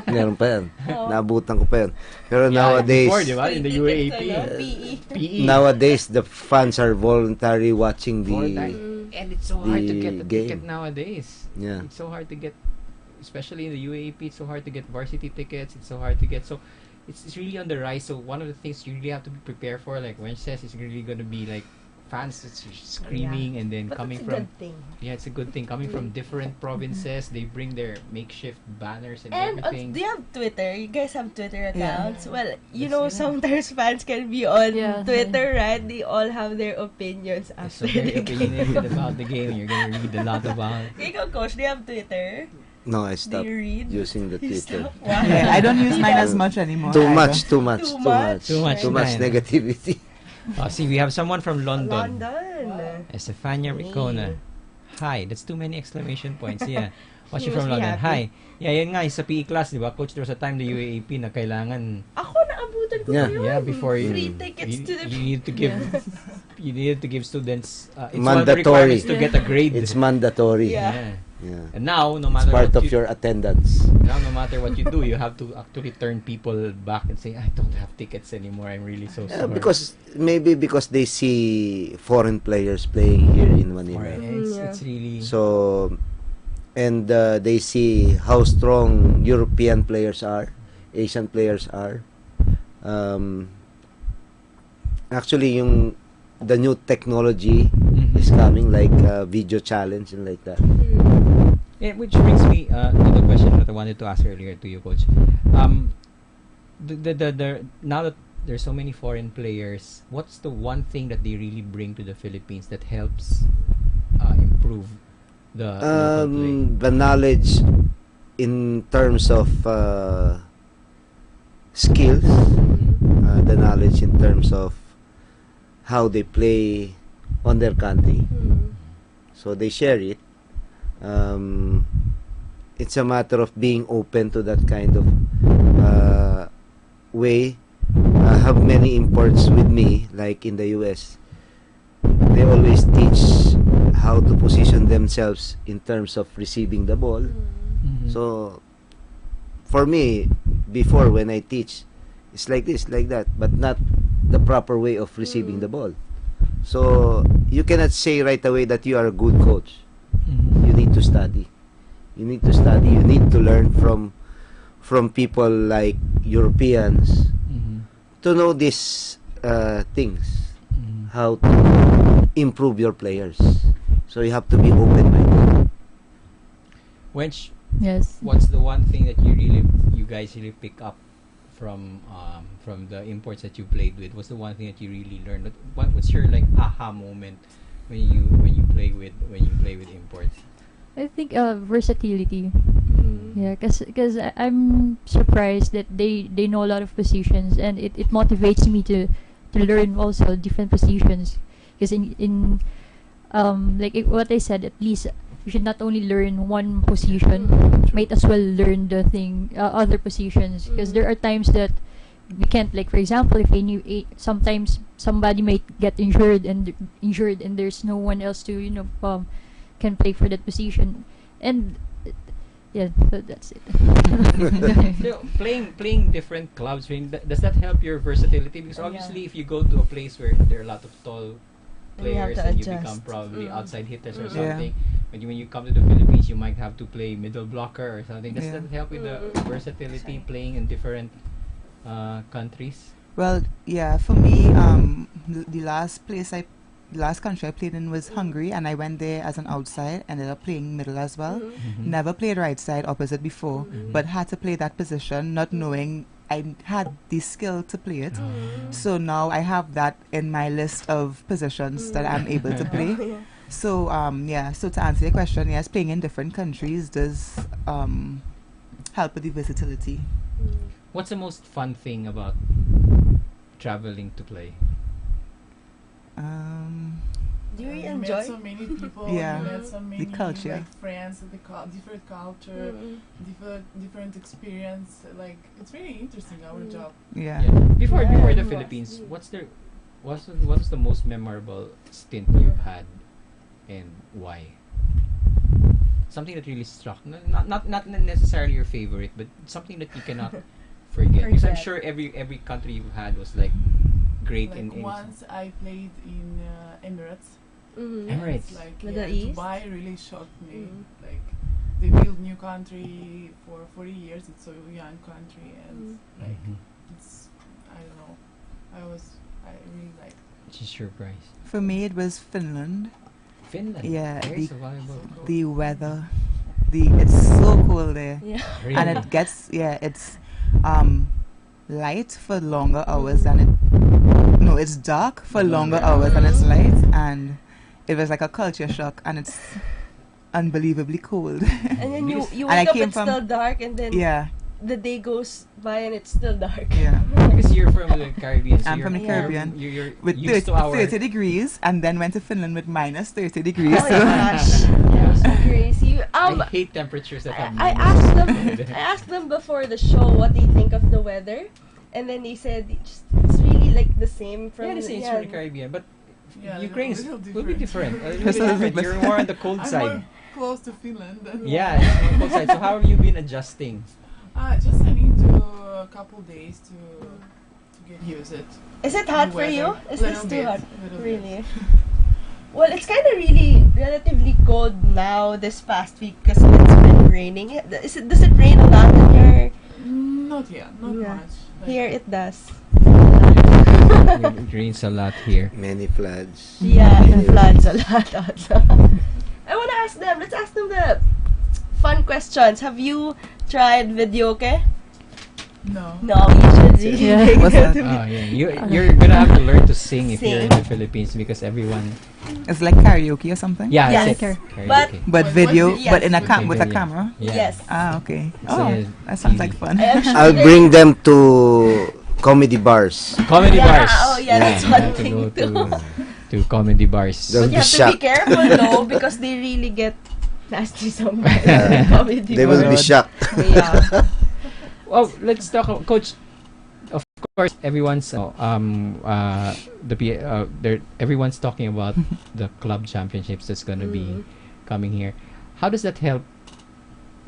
Meron pa yan. Naabutan ko pa yan. Pero nowadays, before, diba? In the UAAP. PE. Nowadays, the fans are voluntarily watching the and it's so hard to get the game. ticket nowadays. Yeah. It's so hard to get, especially in the UAAP, it's so hard to get varsity tickets. It's so hard to get, so it's really on the rise. So one of the things you really have to be prepared for, like Wench says, is really going to be like fans screaming and then but coming it's from a good thing. Yeah, it's a good thing coming from different provinces. They bring their makeshift banners and And everything. do you have Twitter? You guys have Twitter accounts? Well, you know, sometimes fans can be on Twitter, right? They all have their opinions after so very the game. opinionated about the game. You're gonna read a lot about it. Ikaw, Coach, do you have Twitter? No, I stopped Do you read? using the Twitter. Yeah, I don't use mine as much anymore. Too either. Too much negativity. See, we have someone from London. Estefania Ricona. Hi, that's too many exclamation points. Yeah. Watching You from must be London. happy. Hi. Yeah, yun nga, sa PE class, di ba? Coach, there was a time the UAAP na kailangan... Ako, naabutan ko yun. Yeah, before Free tickets to the... You need to give... You needed to give students... it's mandatory. one of the requirements to get a grade. It's mandatory. Yeah. Yeah. And now, no matter it's part what of your attendance. Now, no matter what you do, you have to actually turn people back and say, I don't have tickets anymore. I'm really so sorry. Because they see foreign players playing here in Manila. It's really... So, and they see how strong European players are, Asian players are. Actually, the new technology is coming, like video challenge and like that. Yeah, which brings me to the question that I wanted to ask earlier to you, Coach. Now that there's so many foreign players, what's the one thing that they really bring to the Philippines that helps improve the local play? The knowledge in terms of skills, the knowledge in terms of how they play on their country. So they share it. It's a matter of being open to that kind of way. I have many imports with me, like in the US. They always teach how to position themselves in terms of receiving the ball. So for me, before when I teach, it's like this, like that, but not the proper way of receiving the ball. So you cannot say right away that you are a good coach. You need to study. You need to study. You need to learn from people like Europeans to know these things, how to improve your players. So you have to be open-minded. Wench, yes. What's the one thing that you guys really pick up from the imports that you played with? What's the one thing that you really learned? What's your like aha moment when you play with imports? I think versatility. Yeah, because I'm surprised that they know a lot of positions, and it motivates me to learn also different positions. Because in like what I said, at least you should not only learn one position, might as well learn the other positions, because there are times that we can't, like for example, if sometimes somebody might get injured and there's no one else to can play for that position, and yeah, so that's it. So playing different clubs, does that help your versatility? Because obviously, if you go to a place where there are a lot of tall players and you become probably outside hitters or something, when you come to the Philippines, you might have to play middle blocker or something. Does that help with the versatility, playing in different countries? Well, yeah, for me, the last country I played in was Hungary, and I went there as an outside, ended up playing middle as well. Never played right side opposite before, but had to play that position, not knowing I had the skill to play it. So now I have that in my list of positions that I'm able to play. So so to answer your question, yes, playing in different countries does help with the versatility. What's the most fun thing about traveling to play? Do you met enjoy? so many people. Yeah, met so many the culture, like friends, different culture, different experience. Like it's very interesting our job. Yeah. Before the Philippines, what's the most memorable stint you've had, and why? Something that really struck, not necessarily your favorite, but something that you cannot forget. Because I'm sure every country you've had was like great. Like once I played in Emirates. Emirates, like Middle East. Dubai really shocked me. Like they built new country for 40 years. It's a young country, and like it's I don't know. I really like. Which is your prize? For me, it was Finland. Finland. Yeah, the weather. It's so cold there. Yeah. Really? And it gets it's light for longer hours than it. No, it's dark for longer hours than it's light, and it was like a culture shock, and it's unbelievably cold. And then you And I wake up, came it's still dark, and then the day goes by and it's still dark. Yeah. Because you're from the Caribbean. So I'm from the Caribbean. You're with used 30 degrees, and then went to Finland with minus 30 degrees. Oh my gosh. That was so crazy. I hate temperatures that have I asked them before the show what they think of the weather, and then they said it's really like the same from the same from the Caribbean, but Ukraine will be different. You're more on the cold I'm side. more close to Finland. Yeah, it's more cold side. So how have you been adjusting? Just I need a couple days to get used it. Is it hot for you? Is this too hot? Little Really? Well, it's kind of really relatively cold now this past week because it's been raining. Does it rain a lot in your? Not yet, not much. Here it does. It rains a lot here. Many floods. Yeah, and floods a lot also. I want to ask them. Let's ask them the fun questions. Have you tried videoke? No. No, you should really What's that? You're gonna have to learn to sing if you're in the Philippines because everyone. It's like karaoke or something. Yeah, yes. Karaoke. But video, Yes. but in with a camera. Yeah. Yes. Ah, okay. So Oh, that sounds like fun. I'll bring them to comedy bars. Comedy bars. Oh yeah, that's you one have to thing go too. to comedy bars. Don't But you be have to be shocked. careful though because they really get nasty sometimes. in comedy They will be bars. shocked. Yeah. Well, let's talk, Coach. Of course, everyone's everyone's talking about the club championships that's going to be coming here. How does that help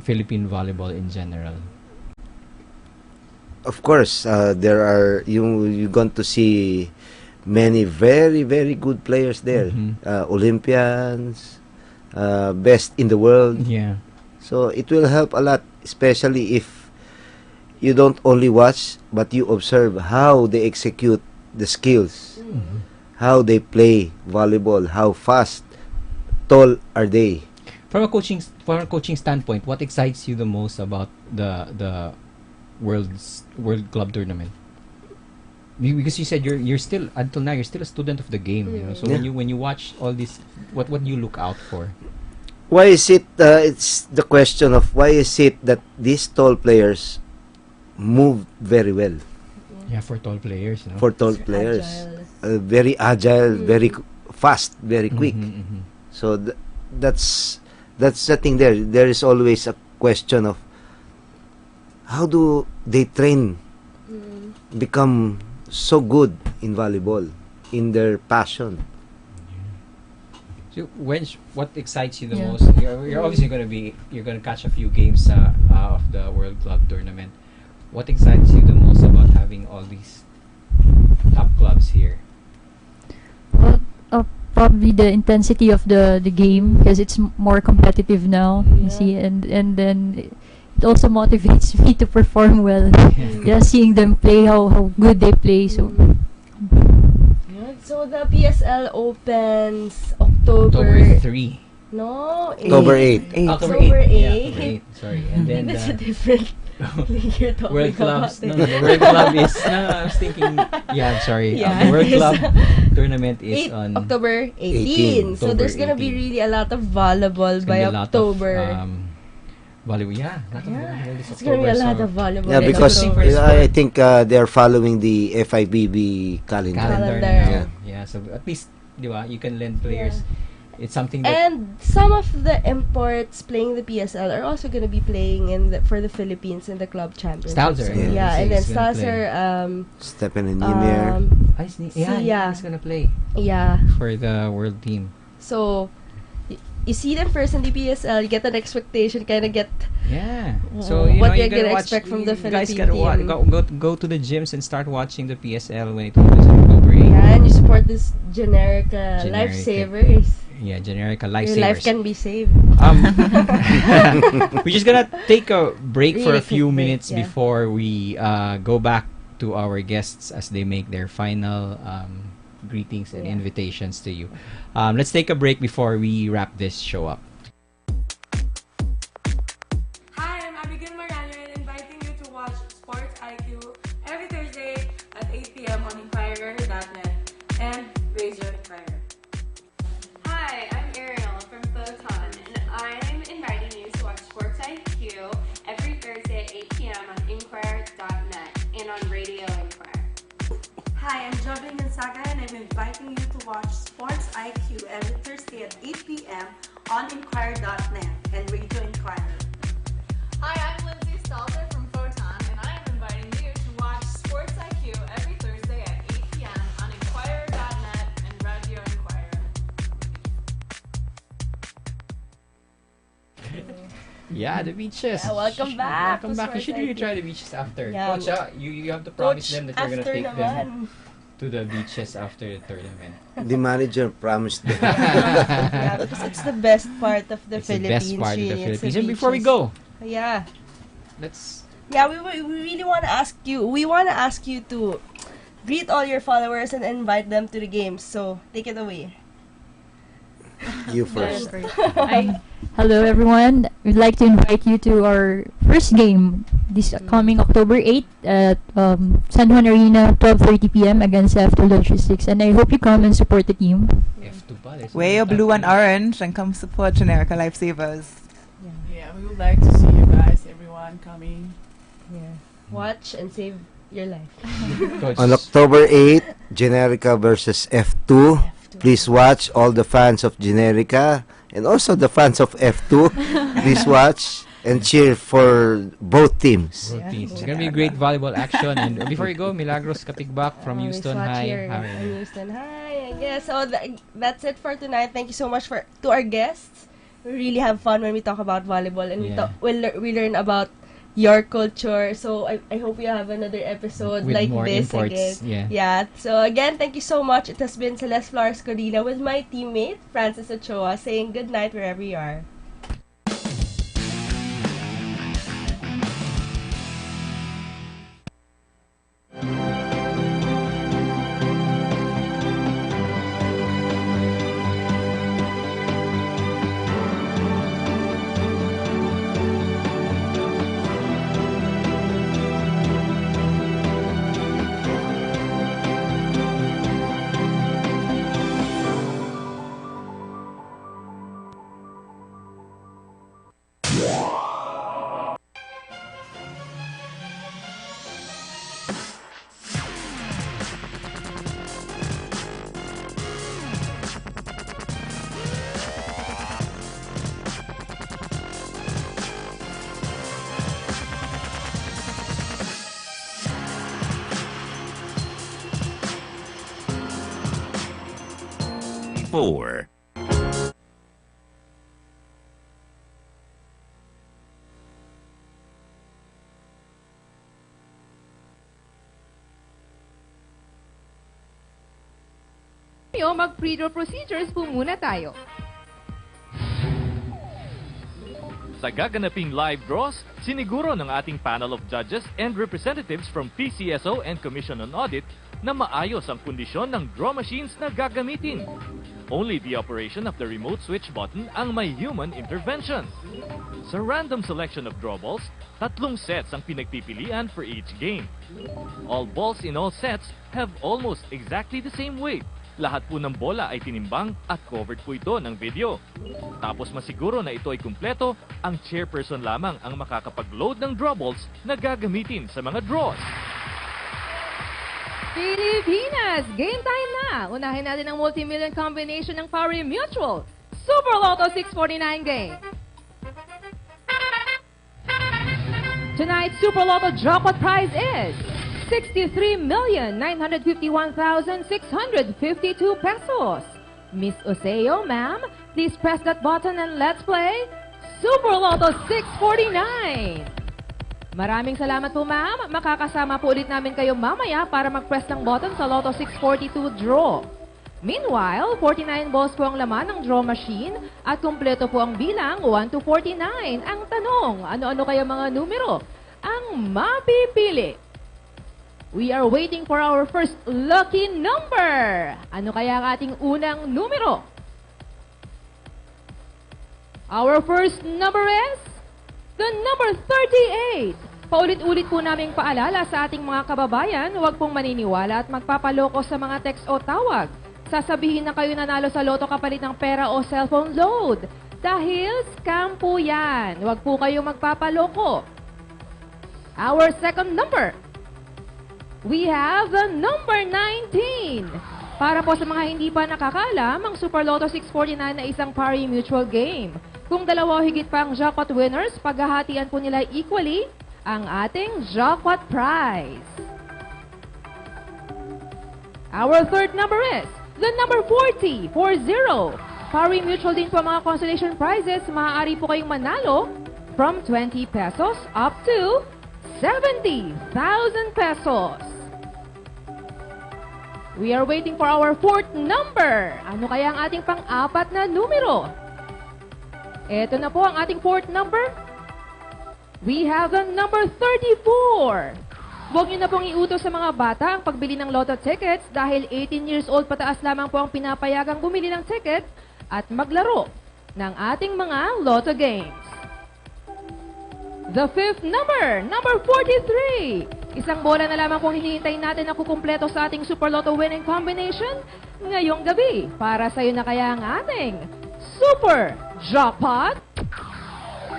Philippine volleyball in general? Of course, there are you're going to see many very very good players there. Olympians, best in the world. Yeah. So it will help a lot, especially if you don't only watch, but you observe how they execute the skills, how they play volleyball, how fast, tall are they. From a coaching standpoint, what excites you the most about the World Club Tournament? Because you said you're still until now you're still a student of the game, you know. So when you watch all this, what do you look out for? Why is it? It's the question of why is it that these tall players move very well? Yeah, for tall players, you know. For tall players, very agile, very fast, very quick. So that's That's the thing there. There is always a question of how do they train, become so good in volleyball, in their passion. So what excites you the most? You're obviously you're gonna catch a few games of the World Club Tournament. What excites you the most about having all these top clubs here? Well, probably the intensity of the game, because it's more competitive now. You see, and then it also motivates me to perform well. Seeing them play, how good they play. So the PSL opens October 3. No, October 8. October 8. Yeah, October 8. Sorry. And then that's a different league you're talking World Clubs. about. No, the World Club is. No, I was thinking. Yeah, I'm sorry. Yeah, the World Club tournament is on October 18. So there's gonna be really a lot of volleyball by October. Volleyball, lot of volleyball this It's gonna be a lot of volleyball. Yeah, because I think they're following the FIBB calendar. Yeah, so at least, you can lend players. It's something that... And some of the imports playing the PSL are also going to be playing for the Philippines in the club championship. Stalzer. And then Stalzer... Stephen and Ymir. He's going to play. Yeah. For the world team. So, you see them first in the PSL, you get an expectation, kind of get... Yeah. So, what you're going to expect from the Philippine team. Go to the gyms and start watching the PSL when it opens in October 8. Yeah, and you support this Generica Lifesavers. Yeah, Generica Lifesavers. Your life can be saved. We're just gonna take a break for a few minutes before we go back to our guests as they make their final greetings and invitations to you. Let's take a break before we wrap this show up. Hi, I'm Abigail Mariano, inviting you to watch Sports IQ every Thursday at 8 p.m. on Inquirer.net and Radio Inquirer. Hi, I'm Ariel from Photon, and I'm inviting you to watch Sports IQ every Thursday at 8 p.m. on Inquirer.net and on Radio Inquirer. Hi, I'm Jovelyn Gonzaga, and I'm inviting you to watch Sports IQ every Thursday at 8 p.m. on Inquirer.net and Radio Inquirer. Hi, I'm Lindsay Stalter from Photon, and I am inviting you to watch Sports IQ every Thursday at 8 p.m. on Inquirer.net and Radio Inquirer. Yeah, the beaches. Yeah, welcome back. Welcome back. You should really try the beaches after. Yeah. Coach, you have to promise them that you're gonna take them naman. to the beaches after the tournament. The manager promised them. Yeah, because it's the best part of the Philippines. The best part of the really. Philippines. And before we go, let's. Yeah, we really want to ask you. We want to ask you to greet all your followers and invite them to the games. So take it away. You first. Hello everyone. We'd like to invite you to our first game this coming October 8th at San Juan Arena, 12:30 p.m. against F2 Logistics, and I hope you come and support the team. Wear your blue and orange and come support Generica Lifesavers. Yeah, we would like to see you guys, everyone coming. Yeah. Watch and save your life. On October 8, Generica versus F2. Please watch, all the fans of Generica and also the fans of F2. Please watch and cheer for both teams. It's gonna be a great volleyball action. And before you go, Milagros Katigbak from Houston High. Houston High, I guess. So that's it for tonight. Thank you so much to our guests. We really have fun when we talk about volleyball, and we learn about your culture. So I hope you have another episode with like more this imports, again. Yeah. So again, thank you so much. It has been Celeste Flores Corina with my teammate Francis Ochoa saying good night wherever you are. 4. Mag-pre-draw procedures po muna tayo. Sa gaganaping live draws, siniguro ng ating panel of judges and representatives from PCSO and Commission on Audit na maayos ang kondisyon ng draw machines na gagamitin. Only the operation of the remote switch button ang may human intervention. Sa random selection of draw balls, 3 sets ang pinagpipilian for each game. All balls in all sets have almost exactly the same weight. Lahat po ng bola ay tinimbang at covered po ito ng video. Tapos masiguro na ito ay kumpleto, ang chairperson lamang ang makakapag-load ng draw balls na gagamitin sa mga draws. Pilipinas! Game time na! Unahin natin ang multi-million combination ng Pari Mutual Super Lotto 649 game. Tonight's Super Lotto jackpot prize is 63,951,652 pesos. Miss Oseo, ma'am, please press that button and let's play Super Lotto 649. Maraming salamat po, ma'am. Makakasama po ulit namin kayo mamaya para mag-press ng button sa Lotto 642 draw. Meanwhile, 49 balls po ang laman ng draw machine at kumpleto po ang bilang 1 to 49. Ang tanong, ano-ano kaya mga numero ang mapipili? We are waiting for our first lucky number. Ano kaya ang ating unang numero? Our first number is the number 38. Paulit-ulit po naming paalala sa ating mga kababayan, huwag pong maniniwala at magpapaloko sa mga text o tawag. Sasabihin na kayo nanalo sa loto kapalit ng pera o cellphone load. Dahil scam po yan. Huwag po kayong magpapaloko. Our second number. We have the number 19. Para po sa mga hindi pa nakakalam, ang Super Lotto 649 na isang pari mutual game. Kung dalawa o higit pa ang jackpot winners, paghahatian po nila equally ang ating jackpot prize. Our third number is the number 40. Pari mutual din po mga consolation prizes. Maaari po kayong manalo from 20 pesos up to 70,000 pesos. We are waiting for our fourth number. Ano kaya ang ating pang-apat na numero? Ito na po ang ating fourth number. We have the number 34. Huwag niyo na pong iutos sa mga bata ang pagbili ng lotto tickets dahil 18 years old pataas lamang po ang pinapayagang bumili ng ticket at maglaro ng ating mga lotto games. The fifth number, number 43. Isang bola na lamang kung hinihintay natin na kukumpleto sa ating Super Lotto winning combination ngayong gabi. Para sa iyo na kaya ang ating Super Jackpot.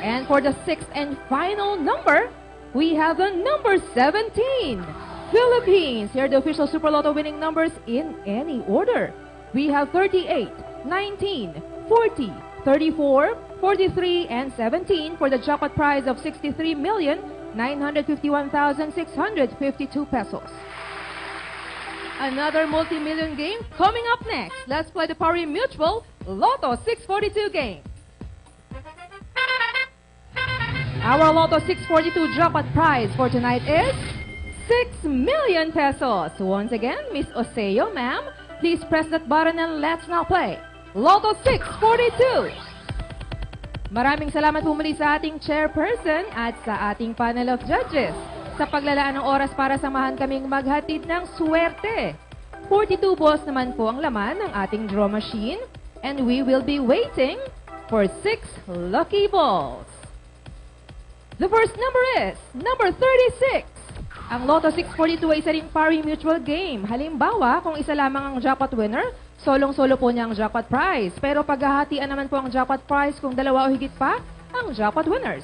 And for the sixth and final number, we have the number 17. Philippines. Here are the official Super Lotto winning numbers in any order. We have 38, 19, 40, 34, 43, and 17 for the jackpot prize of 63,951,652 pesos. Another multi-million game coming up next. Let's play the Pari Mutual Lotto 642 game. Our Lotto 642 jackpot prize for tonight is 6 million pesos. Once again, Miss Oseo, ma'am, please press that button and let's now play Lotto 642. Maraming salamat po muli sa ating chairperson at sa ating panel of judges sa paglalaan ng oras para samahan kaming maghatid ng swerte. 42 balls naman po ang laman ng ating draw machine and we will be waiting for 6 lucky balls. The first number is number 36. Ang Lotto 642 ay isa ring pari mutual game. Halimbawa, kung isa lamang ang jackpot winner, solong-solo po niya ang jackpot prize. Pero paghahatian naman po ang jackpot prize kung dalawa o higit pa ang jackpot winners.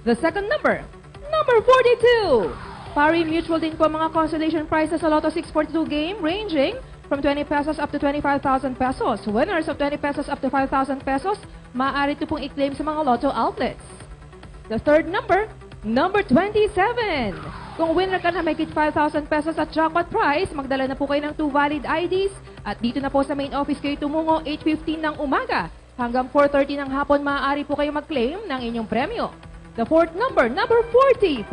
The second number, number 42. Pari mutual din po mga consolation prizes sa Lotto 642 game ranging from 20 pesos up to 25,000 pesos. Winners of 20 pesos up to 5,000 pesos, maaari ito pong i-claim sa mga Lotto outlets. The third number, Number 27. Kung winner ka na may 5,000 pesos at jackpot prize, magdala na po kayo ng 2 valid IDs at dito na po sa main office kayo tumungo 8:15 ng umaga. Hanggang 4:30 ng hapon maaari po kayo mag-claim ng inyong premyo. The fourth number 40.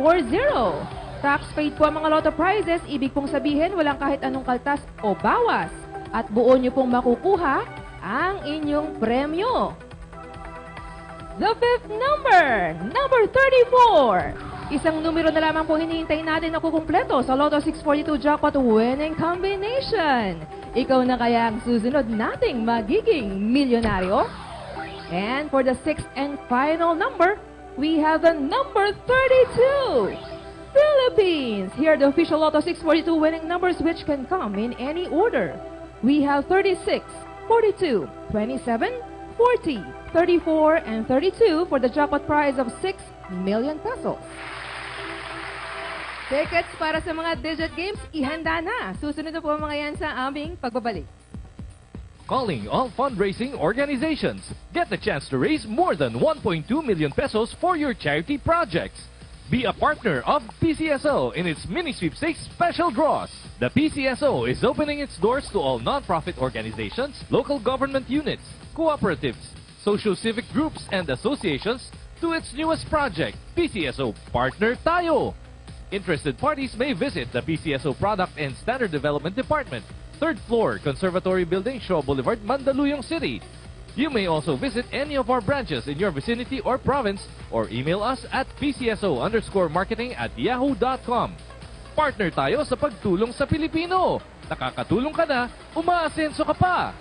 Tax paid po ang mga lotto prizes, ibig pong sabihin walang kahit anong kaltas o bawas. At buo nyo pong makukuha ang inyong premyo. The fifth number 34. Isang numero na lamang po hinihintay natin na kukumpleto sa Lotto 642 Jackpot Winning Combination. Ikaw na kaya ang susunod nating magiging milyonaryo? And for the sixth and final number, we have the number 32. Philippines! Here are the official Lotto 642 winning numbers which can come in any order. We have 36, 42, 27, 40, 34, and 32 for the jackpot prize of 6 million pesos. Tickets para sa mga digit games, ihanda na. Susunod na po mga yan sa aming pagbabalik. Calling all fundraising organizations. Get the chance to raise more than 1.2 million pesos for your charity projects. Be a partner of PCSO in its mini sweepstakes special draws. The PCSO is opening its doors to all non-profit organizations, local government units, cooperatives, social-civic groups, and associations to its newest project, PCSO Partner Tayo. Interested parties may visit the PCSO Product and Standard Development Department, 3rd floor, Conservatory Building, Shaw Boulevard, Mandaluyong City. You may also visit any of our branches in your vicinity or province or email us at pcso_marketing@yahoo.com. Partner tayo sa pagtulong sa Pilipino. Nakakatulong ka na, umaasenso ka pa.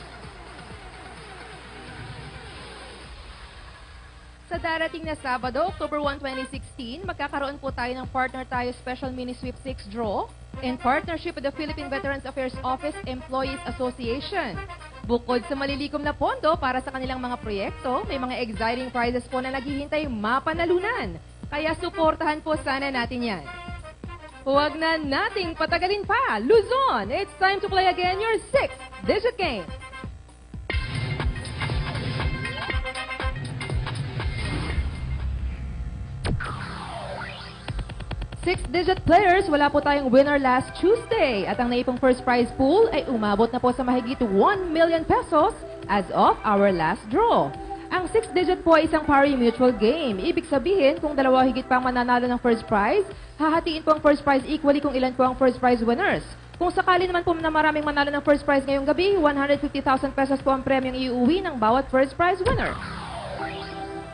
Sa darating na Sabado, October 1, 2016, magkakaroon po tayo ng Partner Tayo Special Mini Sweepstakes Draw in partnership with the Philippine Veterans Affairs Office Employees Association. Bukod sa malilikom na pondo para sa kanilang mga proyekto, may mga exciting prizes po na naghihintay mapanalunan. Kaya suportahan po sana natin yan. Huwag na nating patagalin pa. Luzon, it's time to play again your 6-digit game. Six-digit players, wala po tayong winner last Tuesday. At ang naipong first prize pool ay umabot na po sa mahigit 1 million pesos as of our last draw. Ang 6-digit po ay isang pari-mutual game. Ibig sabihin, kung dalawa higit pang mananalo ng first prize, hahatiin po ang first prize equally kung ilan po ang first prize winners. Kung sakali naman po na maraming manalo ng first prize ngayong gabi, 150,000 pesos po ang premyong iuwi ng bawat first prize winner.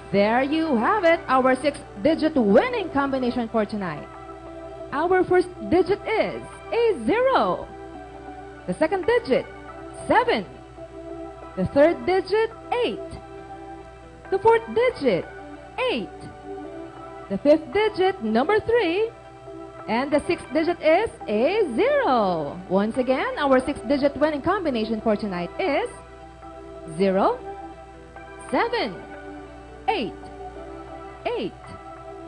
There you have it, our 6-digit winning combination for tonight. Our first digit is a 0. The second digit, 7. The third digit, 8. The fourth digit, 8. The fifth digit, number 3. And the sixth digit is a 0. Once again, our 6-digit winning combination for tonight is 0, 7, 8, 8,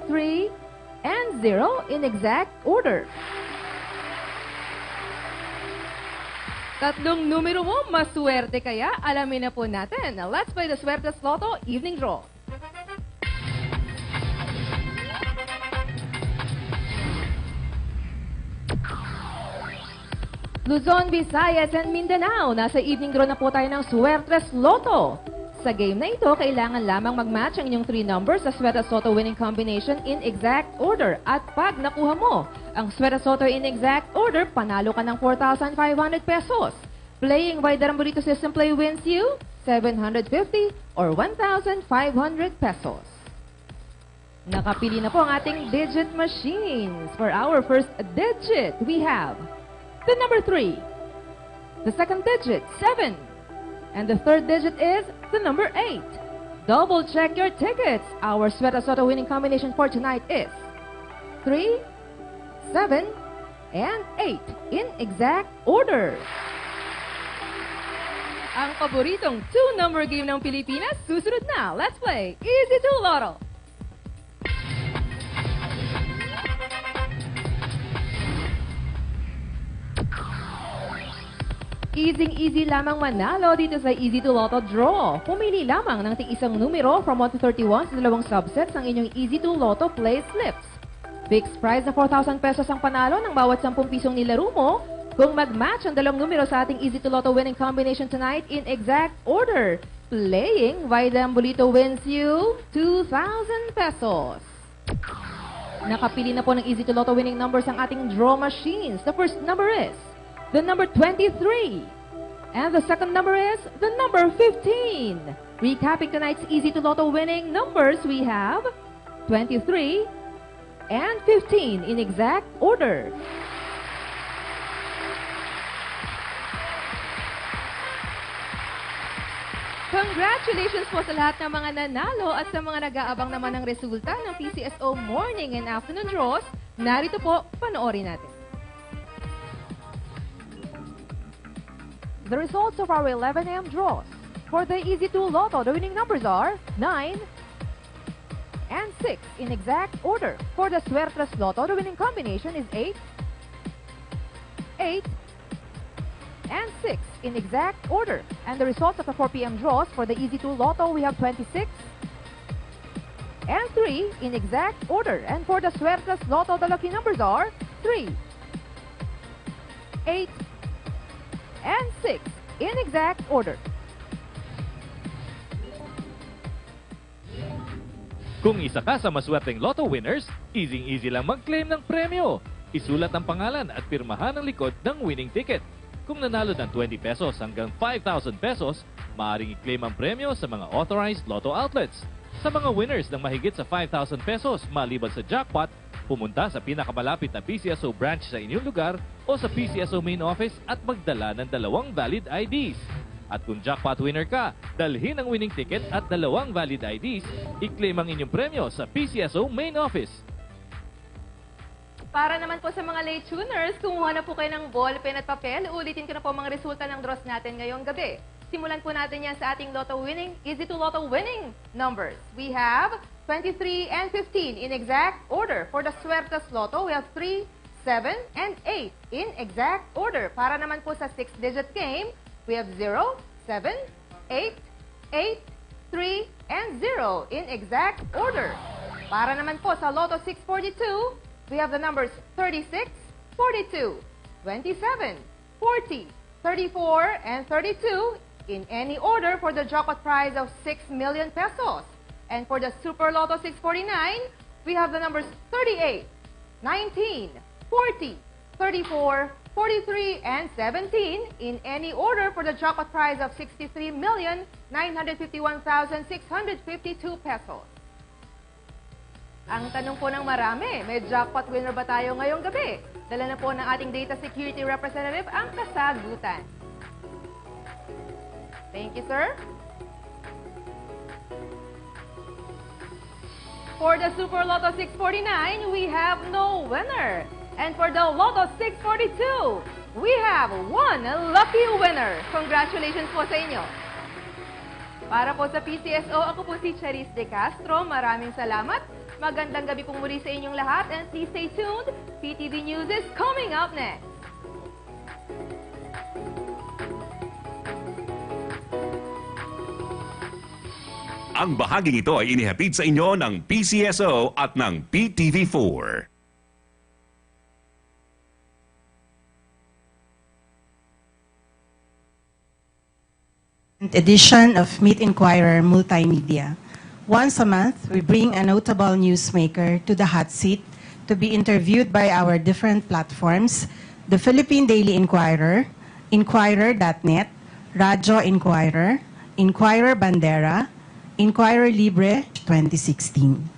3, and 0 in exact order. Tatlong numero mo, maswerte kaya? Alamin na po natin. Now, let's play the Suertes Lotto Evening Draw. Luzon, Visayas, and Mindanao. Nasa evening draw na po tayo ng Suertes Lotto. Sa game na ito, kailangan lamang mag-match ang inyong 3 numbers sa Suertes Lotto winning combination in exact order. At pag nakuha mo ang Suertes Lotto in exact order, panalo ka ng 4,500 pesos. Playing by the Rambolito System Play wins you 750 or 1,500 pesos. Nakapili na po ang ating digit machines. For our first digit, we have the number 3, the second digit, 7, and the third digit is the number 8. Double check your tickets. Our Suertes Lotto winning combination for tonight is 3, 7, and 8 in exact order. Ang paboritong 2-number game ng Pilipinas, susunod na. Let's play Easy 2 Lotto. Easy lamang manalo dito sa Easy to Lotto Draw. Pumili lamang ng tig-isang numero from 1 to 31 sa dalawang subsets ng inyong Easy to Lotto Play Slips. Fixed prize na 4,000 pesos ang panalo ng bawat 10 pisong nilaro mo kung mag-match ang dalawang numero sa ating Easy to Lotto winning combination tonight in exact order. Playing Vida Ambulito wins you 2,000 pesos. Nakapili na po ng Easy to Lotto winning numbers ang ating draw machines. The first number is the number 23. And the second number is the number 15. Recapping tonight's Easy to Lotto winning numbers, we have 23 and 15 in exact order. Congratulations po sa lahat ng mga nanalo at sa mga nag-aabang naman ng resulta ng PCSO morning and afternoon draws. Narito po, panoorin natin. The results of our 11 a.m. draws. For the Easy to Lotto, the winning numbers are 9 and 6 in exact order. For the Suertes Lotto, the winning combination is 8, 8, and 6 in exact order. And the results of the 4 p.m. draws for the Easy to Lotto, we have 26 and 3 in exact order. And for the Suertes Lotto, the lucky numbers are 3, 8, and 6 in exact order. Kung isa ka sa maswerteng Lotto winners, easy-easy lang mag-claim ng premyo. Isulat ang pangalan at pirmahan ang likod ng winning ticket. Kung nanalo ng 20 pesos hanggang 5,000 pesos, maaaring i-claim ang premyo sa mga authorized Lotto outlets. Sa mga winners ng mahigit sa 5,000 pesos maliban sa jackpot, pumunta sa pinakamalapit na PCSO branch sa inyong lugar o sa PCSO main office at magdala ng 2 valid IDs. At kung jackpot winner ka, dalhin ang winning ticket at 2 valid IDs, i-claim ang inyong premyo sa PCSO main office. Para naman po sa mga late tuners, kumuha na po kayo ng ballpen at papel. Ulitin ko na po mga resulta ng draws natin ngayong gabi. Simulan po natin yan sa ating Lotto winning, Easy to Lotto winning numbers. We have 23 and 15 in exact order. For the Suertes Lotto, we have 3, 7, and 8 in exact order. Para naman po sa 6-digit game, we have 0, 7, 8, 8, 3, and 0 in exact order. Para naman po sa Lotto 642, we have the numbers 36, 42, 27, 40, 34, and 32 in any order for the jackpot prize of 6 million pesos. And for the Super Lotto 649, we have the numbers 38, 19, 40, 34, 43, and 17 in any order for the jackpot prize of 63,951,652 pesos. Ang tanong po ng marami, may jackpot winner ba tayo ngayong gabi? Dala na po ng ating data security representative ang kasagutan. Thank you, sir. For the Super Lotto 649, we have no winner. And for the Lotto 642, we have one lucky winner. Congratulations po sa inyo. Para po sa PCSO, ako po si Charis De Castro. Maraming salamat. Magandang gabi pong muli sa inyong lahat and please stay tuned. PTV News is coming up next. Ang bahaging ito ay inihatid sa inyo ng PCSO at ng PTV4. Edition of Meet Inquirer Multimedia. Once a month, we bring a notable newsmaker to the hot seat to be interviewed by our different platforms, the Philippine Daily Inquirer, Inquirer.net, Radyo Inquirer, Inquirer Bandera, Inquirer Libre 2016.